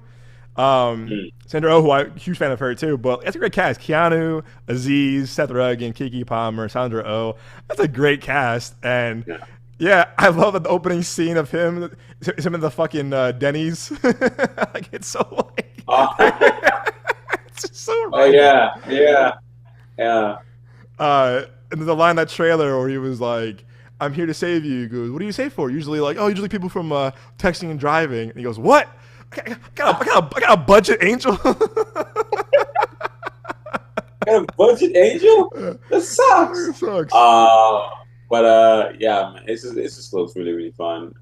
B: Mm.
A: Sandra Oh, who I'm a huge fan of her too. But that's a great cast. Keanu, Aziz, Seth Rogen, Kiki Palmer, Sandra Oh. That's a great cast, and
B: Yeah.
A: yeah, I love the opening scene of him in the fucking Denny's. Like it's so like it's just so
B: Oh
A: random.
B: yeah. Yeah. Yeah.
A: And there's a line in that trailer where he was like, "I'm here to save you." He goes, "What do you save for?" Usually like, "Oh, usually people from texting and driving." And he goes, "What? I got a budget angel."
B: Got a budget angel? That sucks.
A: It sucks.
B: Yeah, man, it just looks really really fun.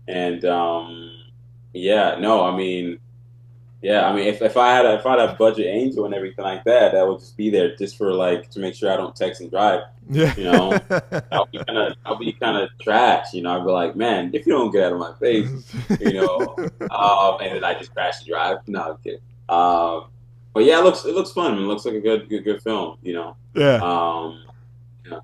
B: And yeah, no, I mean, yeah, I mean, if I had a budget angel and everything like that, that would just be there just for like to make sure I don't text and drive.
A: Yeah.
B: You know, I'll be kind of trash. You know, I'll be like, man, if you don't get out of my face, you know, and then I just crash and drive. No, I'm kidding. But yeah, it looks fun. It looks like a good film. You know.
A: Yeah.
B: Yeah.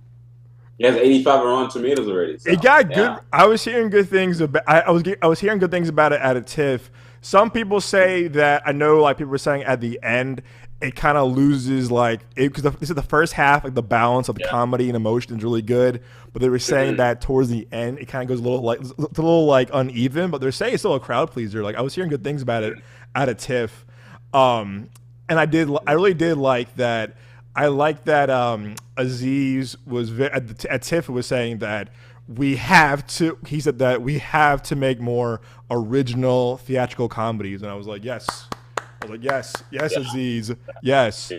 B: It has 85 on Rotten Tomatoes already. So,
A: It got good.
B: yeah.
A: I was hearing good things about. I was hearing good things about it at a TIFF. Some people say that I know, like people were saying at the end, it kind of loses like because this is the first half, like the balance of the comedy and emotion is really good. But they were saying that towards the end, it kind of goes a little like uneven. But they're saying it's still a crowd pleaser. Like I was hearing good things about it at a TIFF, and I really did like that. I like that Aziz was at TIFF was saying that he said that we have to make more original theatrical comedies, and I was like, yes. I was like, yes, Aziz, yes.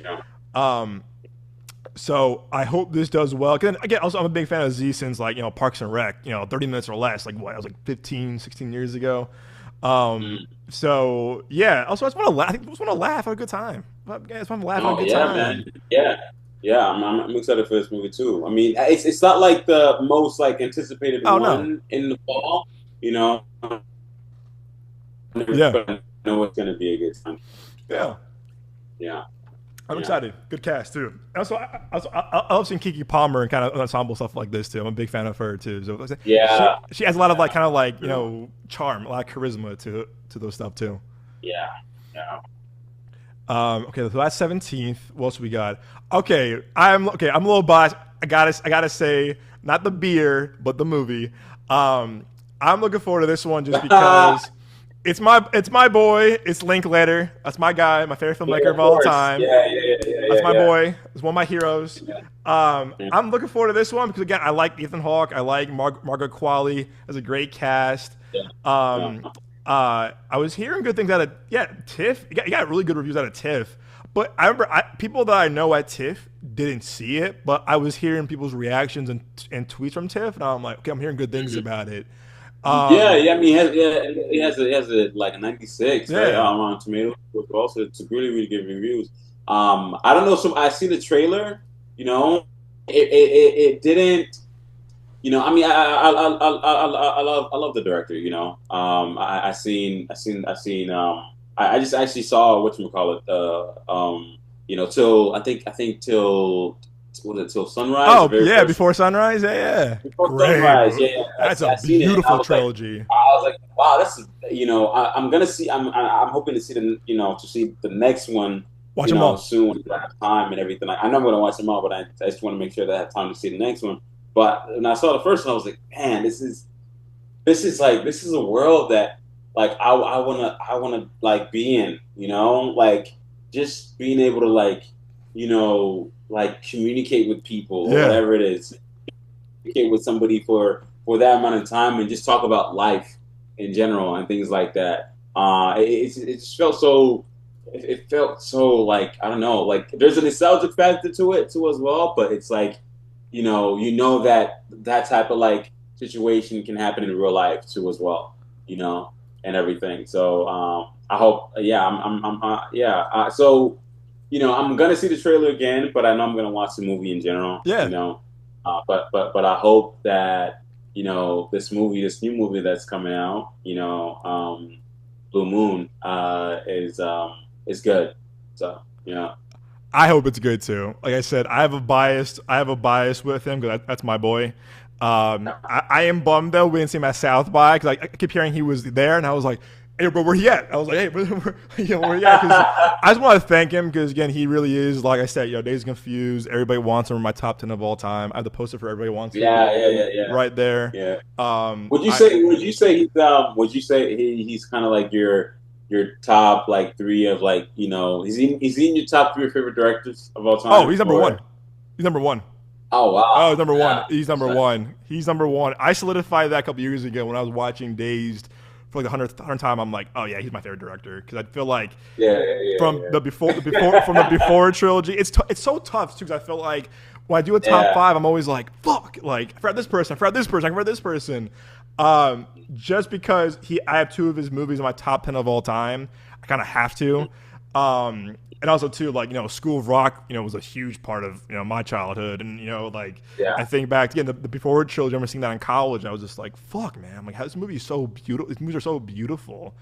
A: So I hope this does well. Again, also I'm a big fan of Aziz since like Parks and Rec, 30 minutes or less. Like what I was like 15, 16 years ago. So yeah. Also, I just want to laugh. I think I just want to laugh, have a good time. I just want to laugh, have a good time.
B: Man. Yeah. Yeah, I'm excited for this movie too. I mean, it's not like the most like anticipated one in the fall, you know.
A: Yeah,
B: but I know it's gonna be a good time.
A: Yeah,
B: yeah.
A: I'm excited. Good cast too. Also, I love seeing Kiki Palmer and kind of ensemble stuff like this too. I'm a big fan of her too. So
B: yeah,
A: she has a lot of like kind of like charm, a lot of charisma to those stuff too.
B: Yeah, yeah.
A: Okay, so that's 17th. What else we got? Okay, I'm a little biased. I gotta say, not the beer, but the movie. I'm looking forward to this one just because it's my boy. It's Linklater. That's my guy, my favorite filmmaker of all time. That's my boy. It's one of my heroes. I'm looking forward to this one because again, I like Ethan Hawke. I like Margaret Qualley. Has a great cast. I was hearing good things out of TIFF. You got really good reviews out of TIFF. But I remember people that I know at TIFF didn't see it, but I was hearing people's reactions and tweets from TIFF, and I'm like, okay, I'm hearing good things about it.
B: I mean, it has a like a 96 right, on Tomatoes. Also, it's really really good reviews. I don't know. So I see the trailer. It didn't. I mean, I love the director. I just actually saw whatchamacallit, till sunrise.
A: Oh yeah, Before Sunrise.
B: Before Sunrise. Yeah.
A: That's a beautiful trilogy.
B: Like, I was like, wow, this is. I'm gonna see. I'm hoping to see the next one.
A: Watch them all
B: soon when I have time and everything. I know I'm gonna watch them all, but I just want to make sure that I have time to see the next one. But when I saw the first one, I was like, man, this is a world that like I wanna like be in, like just being able to like communicate with people or whatever it is, communicate with somebody for that amount of time and just talk about life in general and things like that. It just felt so. It felt so like I don't know, like there's a nostalgic factor to it too as well, but it's like. That type of like situation can happen in real life too as well, and everything. So I hope, so I'm gonna see the trailer again, but I know I'm gonna watch the movie in general.
A: Yeah.
B: But I hope that this new movie that's coming out, Blue Moon, is good. So,
A: I hope it's good too. Like I said, I have a bias with him because that's my boy. I am bummed though we didn't see him at South by because I keep hearing he was there, and I was like, "Hey, bro, where he at?" I was like, "Hey, where he at?" Because I just want to thank him because again, he really is, like I said, Days Confused. Everybody wants him in my top 10 of all time. I have the poster for Everybody Wants Him
B: yeah.
A: right there.
B: Yeah.
A: Um,
B: Would you
A: I
B: say he's kind of like your top like three of like is he in your top three of favorite directors of all
A: oh,
B: time
A: he's number one.
B: or
A: He's number one.
B: oh
A: Oh,
B: wow
A: he's number one.
B: yeah
A: He's number one. He's number one. I solidified that a couple years ago when I was watching Dazed for like the hundredth time. I'm like, oh yeah, he's my favorite director because I feel like from the before trilogy, it's so tough too because I feel like when I do a top
B: yeah
A: five, I'm always like, fuck, like I forgot this person, I forgot this person, I forgot this person. Just because I have two of his movies in my top 10 of all time, I kind of have to. And also too, like School of Rock, was a huge part of my childhood, and like I
B: yeah
A: think back again the Before trilogy. I remember seeing that in college, and I was just like, "Fuck, man!" I'm like, how this movie is so beautiful. These movies are so beautiful.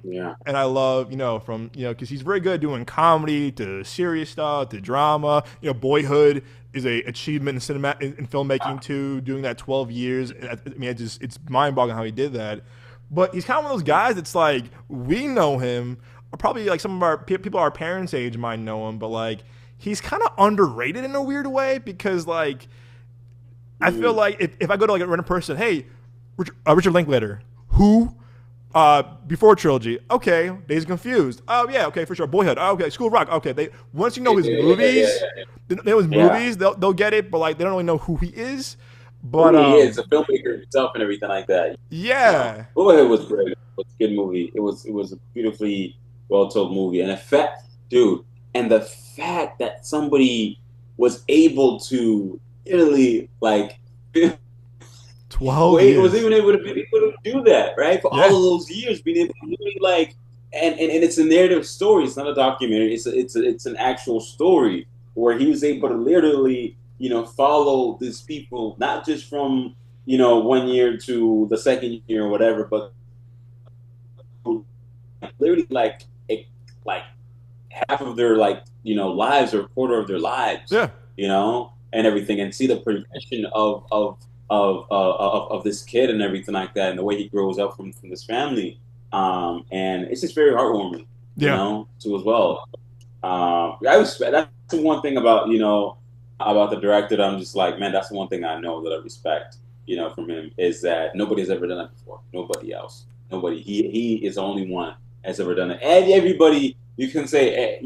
B: yeah
A: And I love from because he's very good at doing comedy to serious stuff to drama. Boyhood is a achievement in cinema in filmmaking too. Doing that 12 years, I mean, it's mind boggling how he did that. But he's kind of one of those guys that's like we know him or probably like some of our people our parents' age might know him, but like he's kind of underrated in a weird way because like I feel
B: mm,
A: like if I go to like a random person, hey, Richard Linklater, who? Before trilogy, okay. Days Confused, oh yeah, okay for sure. Boyhood, oh, okay. School of Rock, okay. They once you know his movies,
B: yeah
A: they'll get it, but like they don't really know who he is.
B: who
A: But
B: he is, a filmmaker himself and everything like that.
A: yeah,
B: Boyhood was great. It was a good movie. It was a beautifully well told movie, and the fact, dude, and the fact that somebody was able to literally like
A: 12
B: wait was
A: years,
B: even able to be able to do that right for all
A: yeah,
B: of those years, being able to really like and it's a narrative story. It's not a documentary. It's an actual story where he was able to literally follow these people not just from 1 year to the second year or whatever, but literally like half of their like lives or a quarter of their lives,
A: yeah,
B: and everything, and see the progression of this kid and everything like that, and the way he grows up from this family, and it's just very heartwarming,
A: yeah,
B: too as well. I respect that's the one thing about the director that I'm just like, man, that's the one thing I know that I respect, from him is that nobody has ever done that before. Nobody else. Nobody. He is the only one has ever done it. And everybody you can say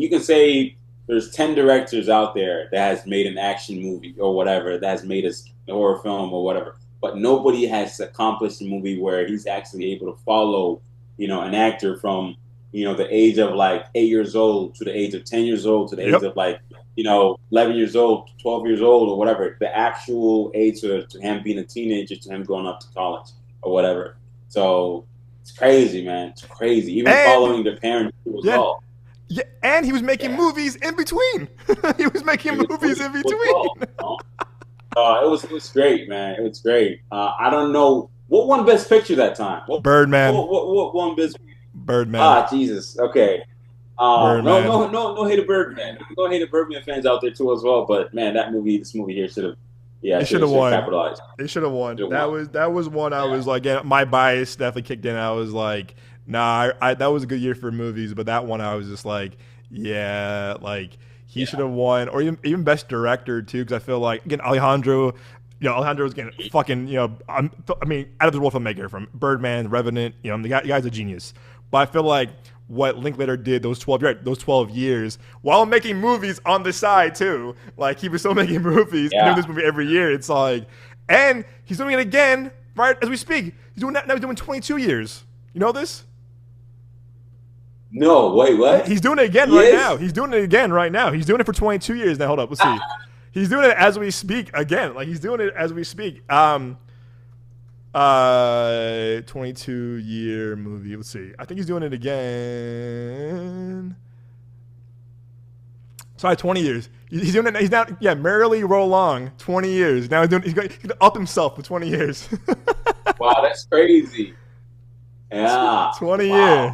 B: there's 10 directors out there that has made an action movie or whatever, that has made a horror film or whatever. But nobody has accomplished a movie where he's actually able to follow, an actor from, the age of like 8 years old to the age of 10 years old to the age
A: yep.
B: of like 11 years old, 12 years old, or whatever, the actual age to him being a teenager, to him going up to college or whatever. So it's crazy, man. It's crazy. Even
A: And
B: following their parents too as
A: yeah,
B: well.
A: yeah, and he was making
B: Yeah.
A: movies in between. He was making
B: It was
A: movies
B: movie
A: in
B: as well.
A: between.
B: It was great, man. It was great. I don't know what won Best Picture that time. What
A: Birdman,
B: what won Best?
A: Birdman,
B: Jesus. Okay. No,
A: Birdman.
B: no, no, no hated Birdman. No hated Birdman fans out there too as well. But man, this movie here should have,
A: It should
B: should
A: have
B: have
A: won.
B: capitalized.
A: It should have won.
B: Should have
A: That
B: won.
A: was one I
B: Yeah,
A: was like, yeah, my bias definitely kicked in. I was like, nah, that was a good year for movies, but that one I was just like, yeah, like he should
B: yeah,
A: have won, or even best director too, because I feel like again Alejandro, Alejandro was getting fucking, I mean, out of the world filmmaker from Birdman, Revenant, the guy's a genius, but I feel like what Linklater did those 12 years while making movies on the side too. Like he was still making movies and doing
B: yeah.
A: this movie every year. It's like, and he's doing it again right as we speak. He's doing that now. He's doing 22 years. You know this?
B: No, wait, what?
A: He's doing it again
B: He
A: right now.
B: is?
A: He's doing it again right now. He's doing it for 22 years now. Hold up, let's see. He's doing it as we speak again. Like he's doing it as we speak. 22-year movie. Let's see. I think he's doing it again. Sorry, 20 years. He's doing it. He's now, yeah, merrily roll along. 20 years. Now he's going to up himself for 20 years.
B: Wow, that's crazy. Yeah.
A: 20
B: wow.
A: years.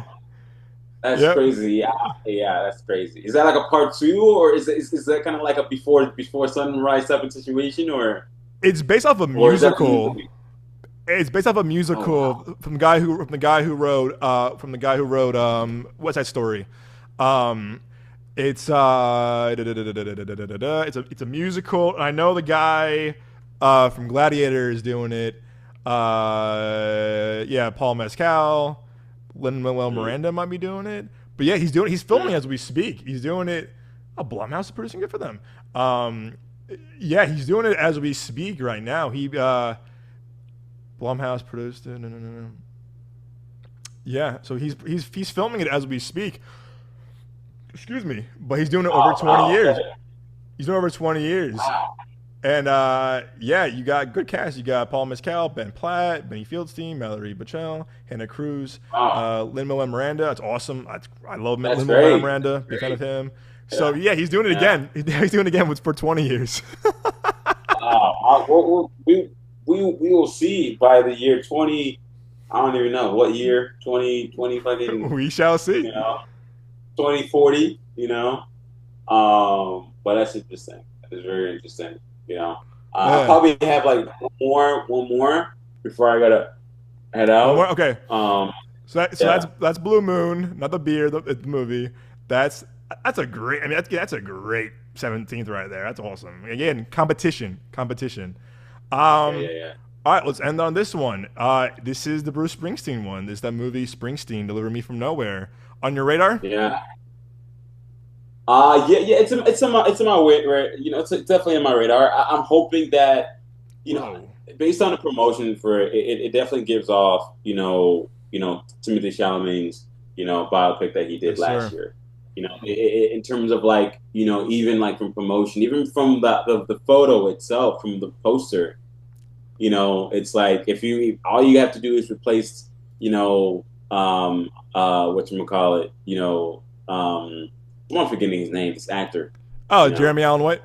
B: That's crazy. Yeah, that's crazy. Is that like a part 2, or is that kind of like a before sunrise type of situation, or?
A: It's based off a musical. It's based off a musical from the guy who wrote What's That Story? It's a musical. I know the guy from Gladiator is doing it. Paul Mescal, Lin-Manuel Miranda might be doing it. But yeah, he's filming as we speak. He's doing it. Oh, Blumhouse is producing it for them. Yeah, he's doing it as we speak right now. Blumhouse produced it. No. Yeah, so he's filming it as we speak. Excuse me, but he's doing it over 20 years. He's doing it over 20 years. And you got good cast. You got Paul Mescal, Ben Platt, Benny Fieldstein, Mallory Bachel, Hannah Cruz, Lin-Manuel Miranda. That's awesome. I love Lin-Manuel Miranda. Big fan of him. So yeah, he's doing it again. He's doing it again for 20 years.
B: We will see by the year 20. I don't even know what year. 20 fucking.
A: We shall see.
B: 2040. But that's interesting. That is very interesting. I'll probably have like one more before I gotta head out.
A: Okay. That's Blue Moon, not the beer, the movie. That's a great. I mean, that's a great 17th right there. That's awesome. Again, competition. All right, let's end on this one. This is the Bruce Springsteen one. This is that movie Springsteen, Deliver Me from Nowhere. On your radar?
B: Yeah. It's on my radar. It's definitely on my radar. I'm hoping that, based on the promotion for it, it definitely gives off, Timothée Chalamet's, biopic that he did last year. In terms of like, even like from promotion, even from the photo itself, from the poster, it's like all you have to do is replace, whatchamacallit, I'm forgetting his name, this actor.
A: Oh, Jeremy Allen White?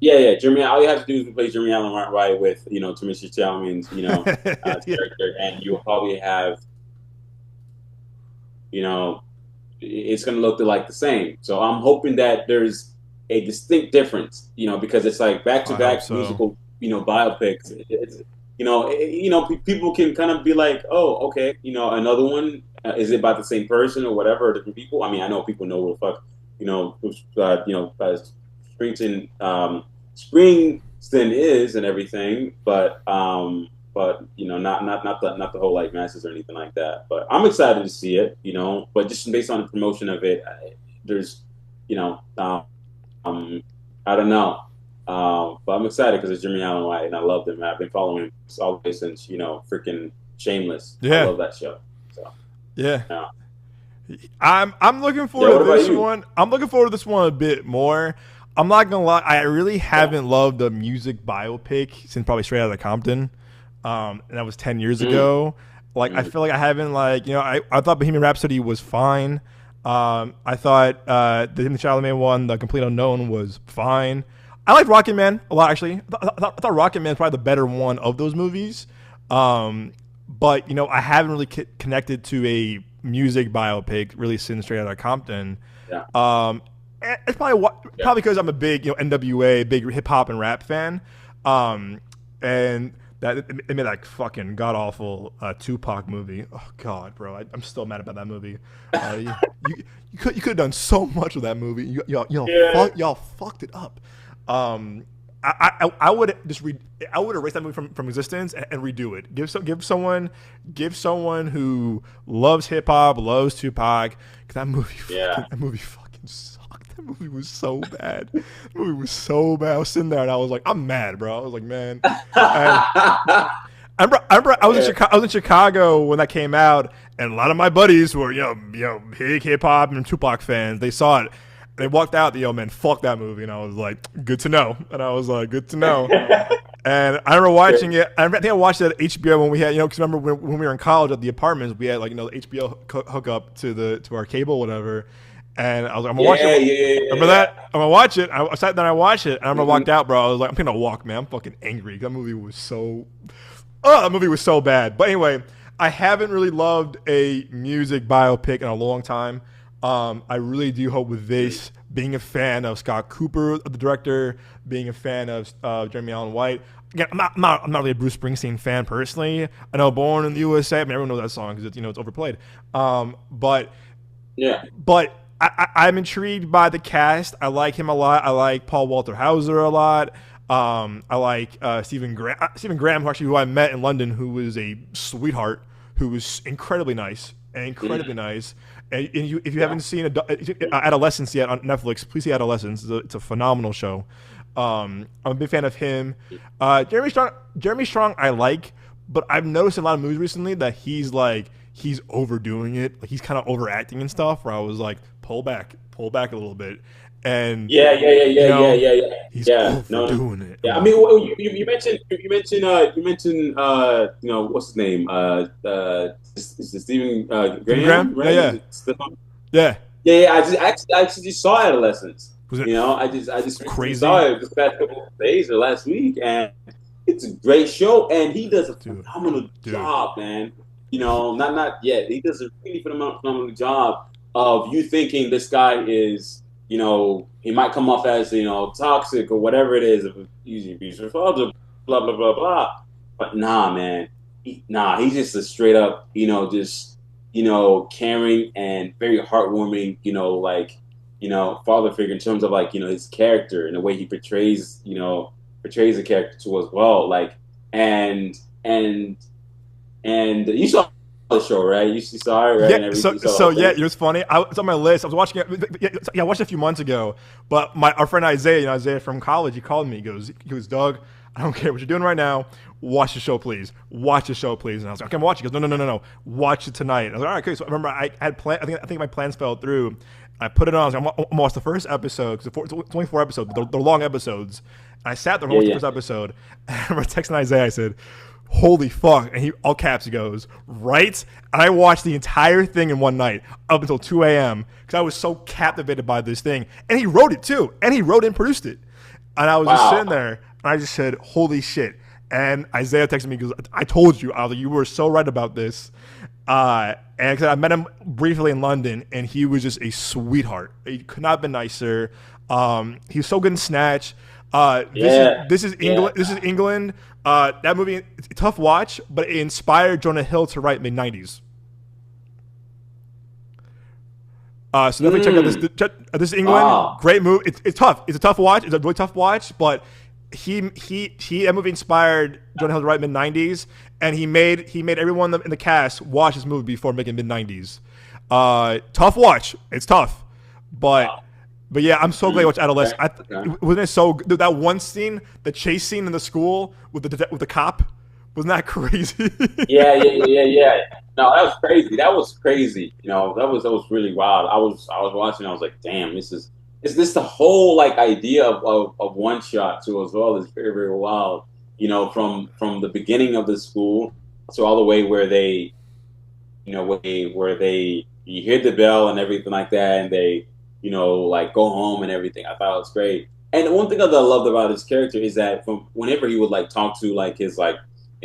B: Yeah. Jeremy, all you have to do is replace Jeremy Allen White with, Timothée Chalamet's, character, and you'll probably have, it's going to look like the same. So I'm hoping that there's a distinct difference, because it's like back-to-back musical, biopics. It's, people can kind of be like, oh, okay, another one. Is it about the same person or whatever, or different people? I mean, I know people know what the fuck, Springsteen is and everything, but not the whole like masses or anything like that. But I'm excited to see it, But just based on the promotion of it, there's, I don't know, but I'm excited because it's Jeremy Allen White and I love him. I've been following him all the way since freaking Shameless. Yeah, I love that show. So.
A: Yeah. I'm looking forward to this one. I'm looking forward to this one a bit more. I'm not gonna lie, I really haven't loved a music biopic since probably Straight Outta Compton. And that was 10 years ago. Like I feel like I haven't I thought Bohemian Rhapsody was fine. I thought the Timothée Chalamet one, The Complete Unknown, was fine. I like Rocket Man a lot, actually. I thought Rocket Man is probably the better one of those movies. But, I haven't really connected to a music biopic really since Straight Outta Compton. Yeah. It's probably because I'm a big, NWA, big hip hop and rap fan. And that it made that fucking god awful Tupac movie. Oh God, bro, I'm still mad about that movie. You could have done so much with that movie. Y'all fucked it up. I would erase that movie from existence and redo it. Give someone who loves hip hop, loves Tupac. That movie fucking sucked. That movie was so bad. I was sitting there and I was like, I'm mad, bro. I was like, man. I remember I was in Chicago when that came out, and a lot of my buddies were big hip hop and Tupac fans. They saw it. They walked out, man, fuck that movie. And I was like, good to know. And I remember watching it. I think I watched it at HBO when we had, because remember when we were in college at the apartments, we had the HBO hookup to our cable, whatever. And I was like, I'm gonna watch it. Remember that? I'm gonna watch it. I sat down, I watched it, and I'm gonna walk out, bro. I was like, I'm gonna walk, man. I'm fucking angry. That movie was so bad. But anyway, I haven't really loved a music biopic in a long time. I really do hope with this, being a fan of Scott Cooper, the director, being a fan of Jeremy Allen White. Again, I'm not really a Bruce Springsteen fan personally. I know Born in the USA. I mean, everyone knows that song because it's overplayed. But I'm intrigued by the cast. I like him a lot. I like Paul Walter Hauser a lot. I like Stephen Graham, who I met in London, who was a sweetheart, who was incredibly nice. And if you haven't seen Adolescence yet on Netflix, please see Adolescence. It's a phenomenal show. I'm a big fan of him. Jeremy Strong, I like, but I've noticed in a lot of movies recently that he's overdoing it. Like he's kind of overacting and stuff. Where I was like, pull back a little bit. And
B: He's
A: overdoing it.
B: Yeah, I mean, you mentioned what's his name? Is it Stephen Graham? Right?
A: Yeah.
B: I actually saw Adolescence. I just
A: crazy.
B: Saw it this past couple of days or last week, and it's a great show, and he does a phenomenal job, man. Not yet. He does a really phenomenal job of you thinking this guy is. He might come off as, toxic or whatever it is, of using abuse or blah, blah, blah, blah. But nah, man. He's just a straight up, caring and very heartwarming, father figure in terms of his character and the way he portrays the character too as well. And you saw the show, right? You saw it, right?
A: Yeah. It was funny. It's on my list. I was watching it. I watched it a few months ago. But our friend Isaiah from college, he called me. He goes, Doug, I don't care what you're doing right now. Watch the show, please. Watch the show, please. And I was like, okay, I'm watching. He goes, no. Watch it tonight. And I was like, all right, okay. So I remember I had planned. I think my plans fell through. I put it on. I was like, I'm gonna watch the first episode because it's only 4 episodes. They're long episodes. And I sat there and watched the first episode. And I remember texting Isaiah. I said, holy fuck. And he, all caps, he goes, right? And I watched the entire thing in one night up until 2 a.m. because I was so captivated by this thing. And he wrote it too. And he wrote and produced it. And I was just sitting there and I just said, holy shit. And Isaiah texted me, because I told you, you were so right about this. And I met him briefly in London, and he was just a sweetheart. He could not have been nicer. He was so good in Snatch. This is England. This is England. That movie, it's a tough watch, but it inspired Jonah Hill to write mid-90s. So definitely check out this is England. Wow. Great movie. It's tough. It's a tough watch. It's a really tough watch, but that movie inspired Jonah Hill to write mid-90s, and he made everyone in the cast watch this movie before making mid-90s. Tough watch. It's tough, but yeah, I'm so glad I watched Adolescence. Wasn't it so good? That one scene, the chase scene in the school with the cop, wasn't that crazy?
B: Yeah. No, that was crazy. That was crazy. That was really wild. I was watching. I was like, damn, is this the whole idea of one shot too as well is very, very wild. From the beginning of the school to all the way where they, where you hear the bell and everything like that, and they, go home and everything. I thought it was great. And one thing that I loved about his character is that from whenever he would talk to his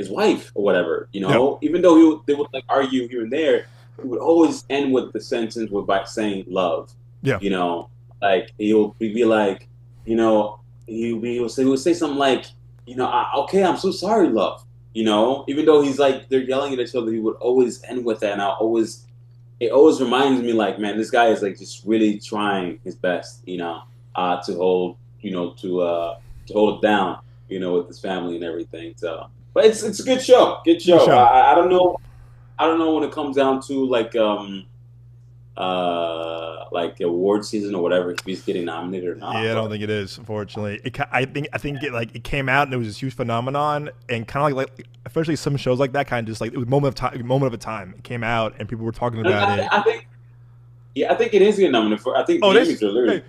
B: wife or whatever, even though they would argue here and there, it would always end with the sentence by saying love.
A: Yeah.
B: He would be like, he would say something like, okay, I'm so sorry, love. Even though he's they're yelling at each other, he would always end with that. And it always reminds me man, this guy is just really trying his best, to hold, to hold it down, with his family and everything. So, but it's a good show. Good show. I don't know when it comes down to award season or whatever, if he's getting nominated or not.
A: Yeah, I don't think it is, unfortunately. I think it came out and it was this huge phenomenon, and kind of like especially some shows like that, kind of just it was moment of a time. It came out and people were talking about it.
B: I think it is getting nominated for. I think the Emmys are literally.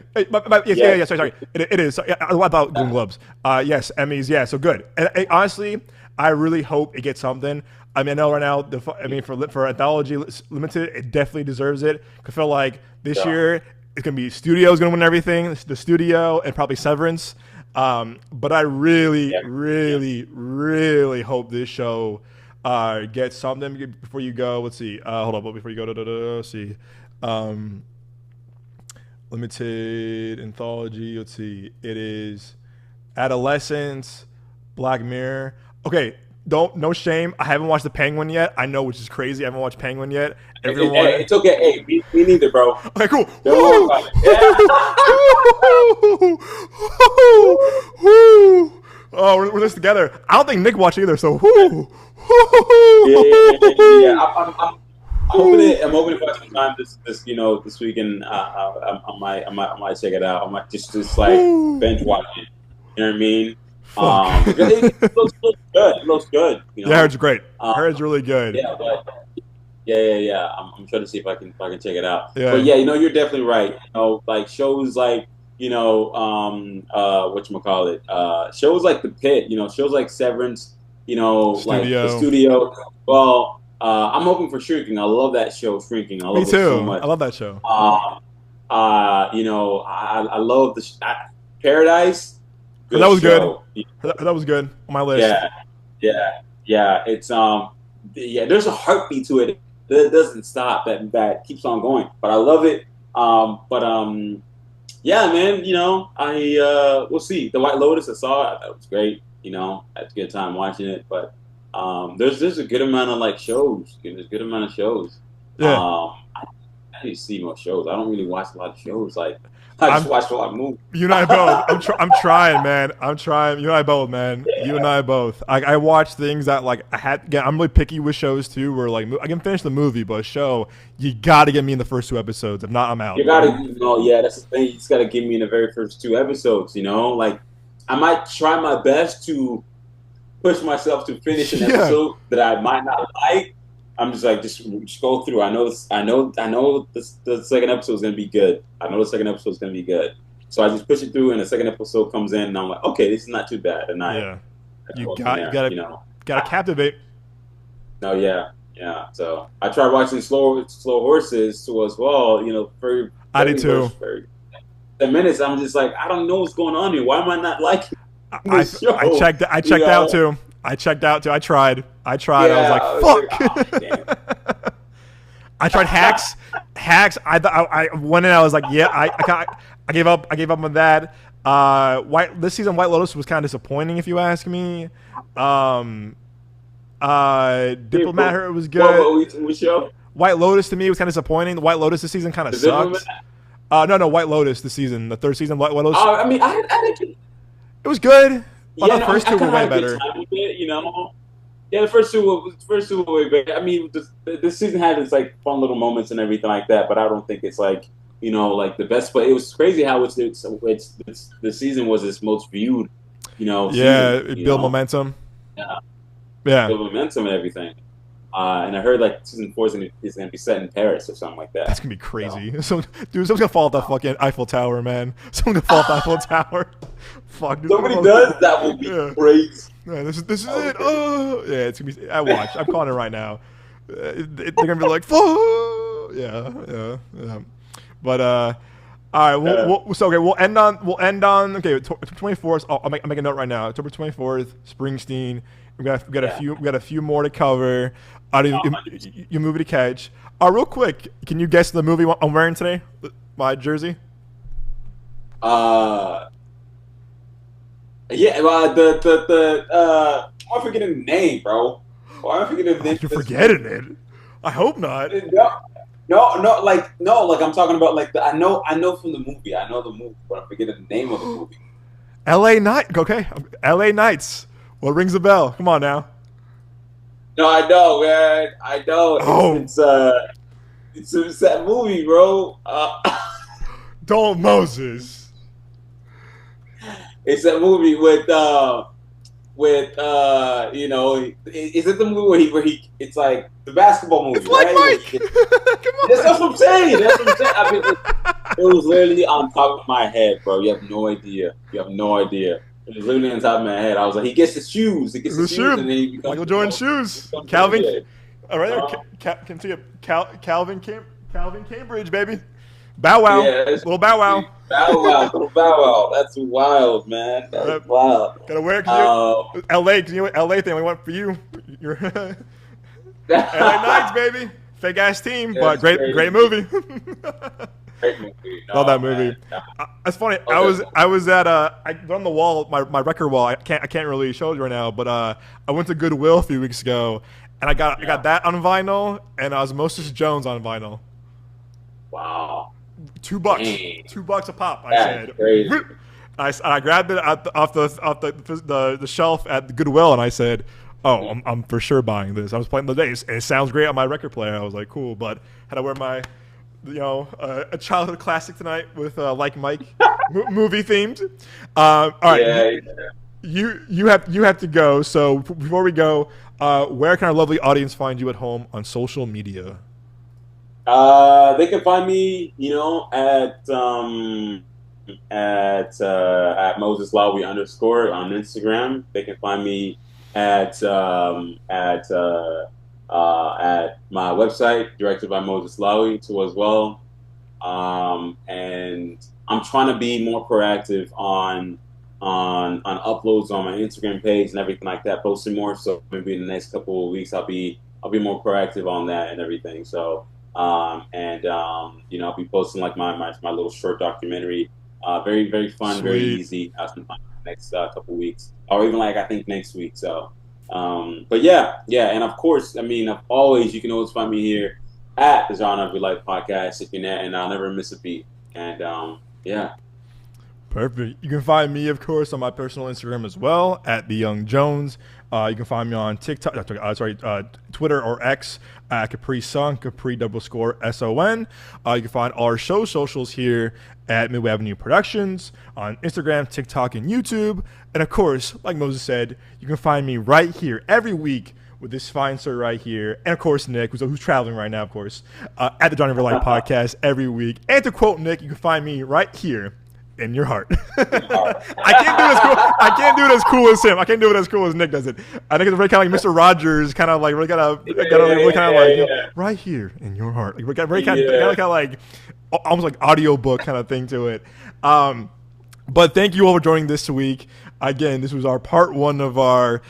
A: Sorry. It is. What about Golden Globes? Yes, Emmys. Yeah, so good. And honestly, I really hope it gets something. I know right now, for Anthology Limited, it definitely deserves it. I feel like this year, it's gonna be studio's gonna win everything. The studio and probably Severance. But I really, really hope this show gets something before you go. Let's see. Hold on, but before you go, let's see. Limited anthology. Let's see. It is Adolescence, Black Mirror. Okay, no shame. I haven't watched The Penguin yet. I know, which is crazy. I haven't watched Penguin yet. Everyone,
B: it's okay. Hey, me neither, bro.
A: Okay, cool.
B: Don't worry about it.
A: Oh, we're this together. I don't think Nick watched either. So,
B: I'm hoping to find some time this weekend. I might check it out. I might just like binge watch it. You know what I mean? It looks good. It looks good. You know?
A: Yeah, it's great. It's really good.
B: Yeah, but I'm trying to see if I can check it out.
A: Yeah.
B: But yeah, you're definitely right. Like shows like whatchamacallit, shows like The Pit. Shows like Severance. Like The Studio. Well, I'm hoping for Shrinking. I love that show, Shrinking. I love it so much.
A: I love that show.
B: I love Paradise.
A: That was
B: show.
A: Good. That was good on my list.
B: Yeah. It's there's a heartbeat to it that doesn't stop. That keeps on going. But I love it. Yeah, man. We'll see. The White Lotus, I saw it. That was great. I had a good time watching it. But there's a good amount of like shows. There's a good amount of shows.
A: Yeah.
B: I need to see more shows. I don't really watch a lot of shows. Like I just watch a lot of movies.
A: You and I both. I'm trying, man. I'm trying. You and I both, man. Yeah. You and I both. I watch things that like I had. Again, I'm really picky with shows too. Where like I can finish the movie, but a show you got to get me in the first 2 episodes. If not, I'm out.
B: You got to. Yeah, that's the thing. You just got to get me in the very first 2 episodes. Like I might try my best to push myself to finish an episode that I might not like. I'm just like, just go through. I know the second episode is gonna be good. So I just push it through, and the second episode comes in, and I'm like, okay, this is not too bad. And
A: you gotta captivate.
B: No, yeah. So I tried watching Slow Horses too as well.
A: I did too.
B: 10 minutes. I'm just like, I don't know what's going on here. Why am I not liking this show?
A: I checked out too. I tried. I was like, fuck. I tried Hacks. I went in. I was like, yeah. I gave up. I gave up on that. This season, White Lotus was kind of disappointing, if you ask me. Diplomat, it was good.
B: What show?
A: White Lotus to me was kind of disappointing. The White Lotus this season kind of sucked. No, White Lotus this season, the 3rd season, White Lotus.
B: I mean, I think
A: it was good. The first 2 were way better.
B: Yeah, the first two were way better. I mean, this season had its like fun little moments and everything like that, but I don't think it's like like the best. But it was crazy how the season was its most viewed.
A: Yeah,
B: season,
A: it built momentum.
B: Yeah,
A: build
B: momentum and everything. And I heard like season 4 is gonna be set in Paris or something like that.
A: That's gonna be crazy. So, dude, someone's gonna fall off that fucking Eiffel Tower, man. Someone's gonna fall off the Eiffel Tower. Fuck.
B: Somebody does that will be great.
A: Yeah, this is it. Oh, yeah, it's gonna be. I'm calling it right now. They're gonna be like, fuck. Yeah. But all right. We'll end on. Okay, 24th. I'll make a note right now. October 24th, Springsteen. We got a few more to cover. Your movie to catch. Real quick, can you guess the movie I'm wearing today? My jersey.
B: Yeah, I'm forgetting the name, bro. I'm forgetting the name.
A: You're forgetting it. I hope not.
B: No, like I'm talking about like I know from the movie. I know the movie, but I'm forgetting the name of the movie.
A: L.A. Night. Okay, L.A. Nights. What rings a bell? Come on now.
B: No, I know, man. I know.
A: Oh.
B: It's that movie, bro.
A: Don't Moses.
B: It's that movie with is it the movie where he it's like the basketball movie?
A: It's like
B: right?
A: Mike. Come on.
B: That's what I'm saying. I mean, it was literally on top of my head, bro. You have no idea. It was literally on top of my head. I was like, he gets his shoes. And then he becomes,
A: Michael Jordan shoes. Calvin. All right, there. Calvin Cambridge, baby. Bow Wow.
B: Yeah,
A: Little Bow Wow.
B: Bow Wow, little Bow Wow. That's wild, man. That's wild.
A: Gotta wear it because LA, because you know what LA thing we want for you. You're LA Knights, baby. Fake ass team, but great movie.
B: Great movie.
A: Love that movie. It's funny. Okay. I was at on the wall, my record wall. I can't really show you right now, but I went to Goodwill a few weeks ago, and I got that on vinyl and Osmosis Jones on vinyl.
B: Wow.
A: $2. Dang. $2 a pop. I said.
B: Crazy.
A: I grabbed it off the shelf at the Goodwill, and I said, "Oh, I'm for sure buying this." I was playing the days, and it sounds great on my record player. I was like, "Cool," but had to wear my, a childhood classic tonight with Like Mike, movie themed. All right, you have to go. So before we go, where can our lovely audience find you at home on social media?
B: They can find me, at Moses Lawi _ on Instagram. They can find me at my website, directed by Moses Lawi, too, as well. And I'm trying to be more proactive on uploads on my Instagram page and everything like that, posting more. So maybe in the next couple of weeks, I'll be more proactive on that and everything. So. I'll be posting like my little short documentary. Very, very fun, Sweet. Very easy. Next couple weeks, or even I think next week. So, but yeah, and of course, you can always find me here at the Genre of Your Life podcast, and I'll never miss a beat. And yeah.
A: Perfect. You can find me, of course, on my personal Instagram as well, at The Young Jones. You can find me on TikTok, Twitter or X at Capri Sun, Capri _SON. You can find all our show socials here at Midway Avenue Productions on Instagram, TikTok, and YouTube. And of course, like Moses said, you can find me right here every week with this fine sir right here. And of course, Nick, who's traveling right now, of course, at the Genre of Your Life podcast every week. And to quote Nick, you can find me right here in your heart. I can't do it as cool as him. I can't do it as cool as Nick does it. I think it's very kind of like Mr. Rogers, kind of like really right here in your heart. Like very kind of like almost like audiobook kind of thing to it. But thank you all for joining this week. Again, this was our part one of our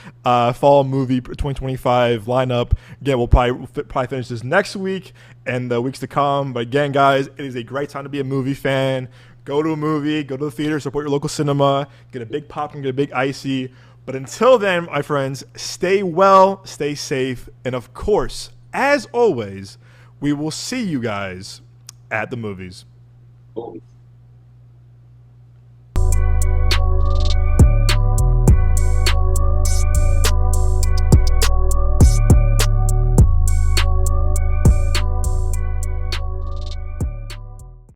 A: fall movie 2025 lineup. Again, we'll probably finish this next week and the weeks to come. But again, guys, it is a great time to be a movie fan. Go to a movie, go to the theater, support your local cinema, get a big popcorn, get a big icy. But until then, my friends, stay well, stay safe, and of course, as always, we will see you guys at the movies.
B: Oh.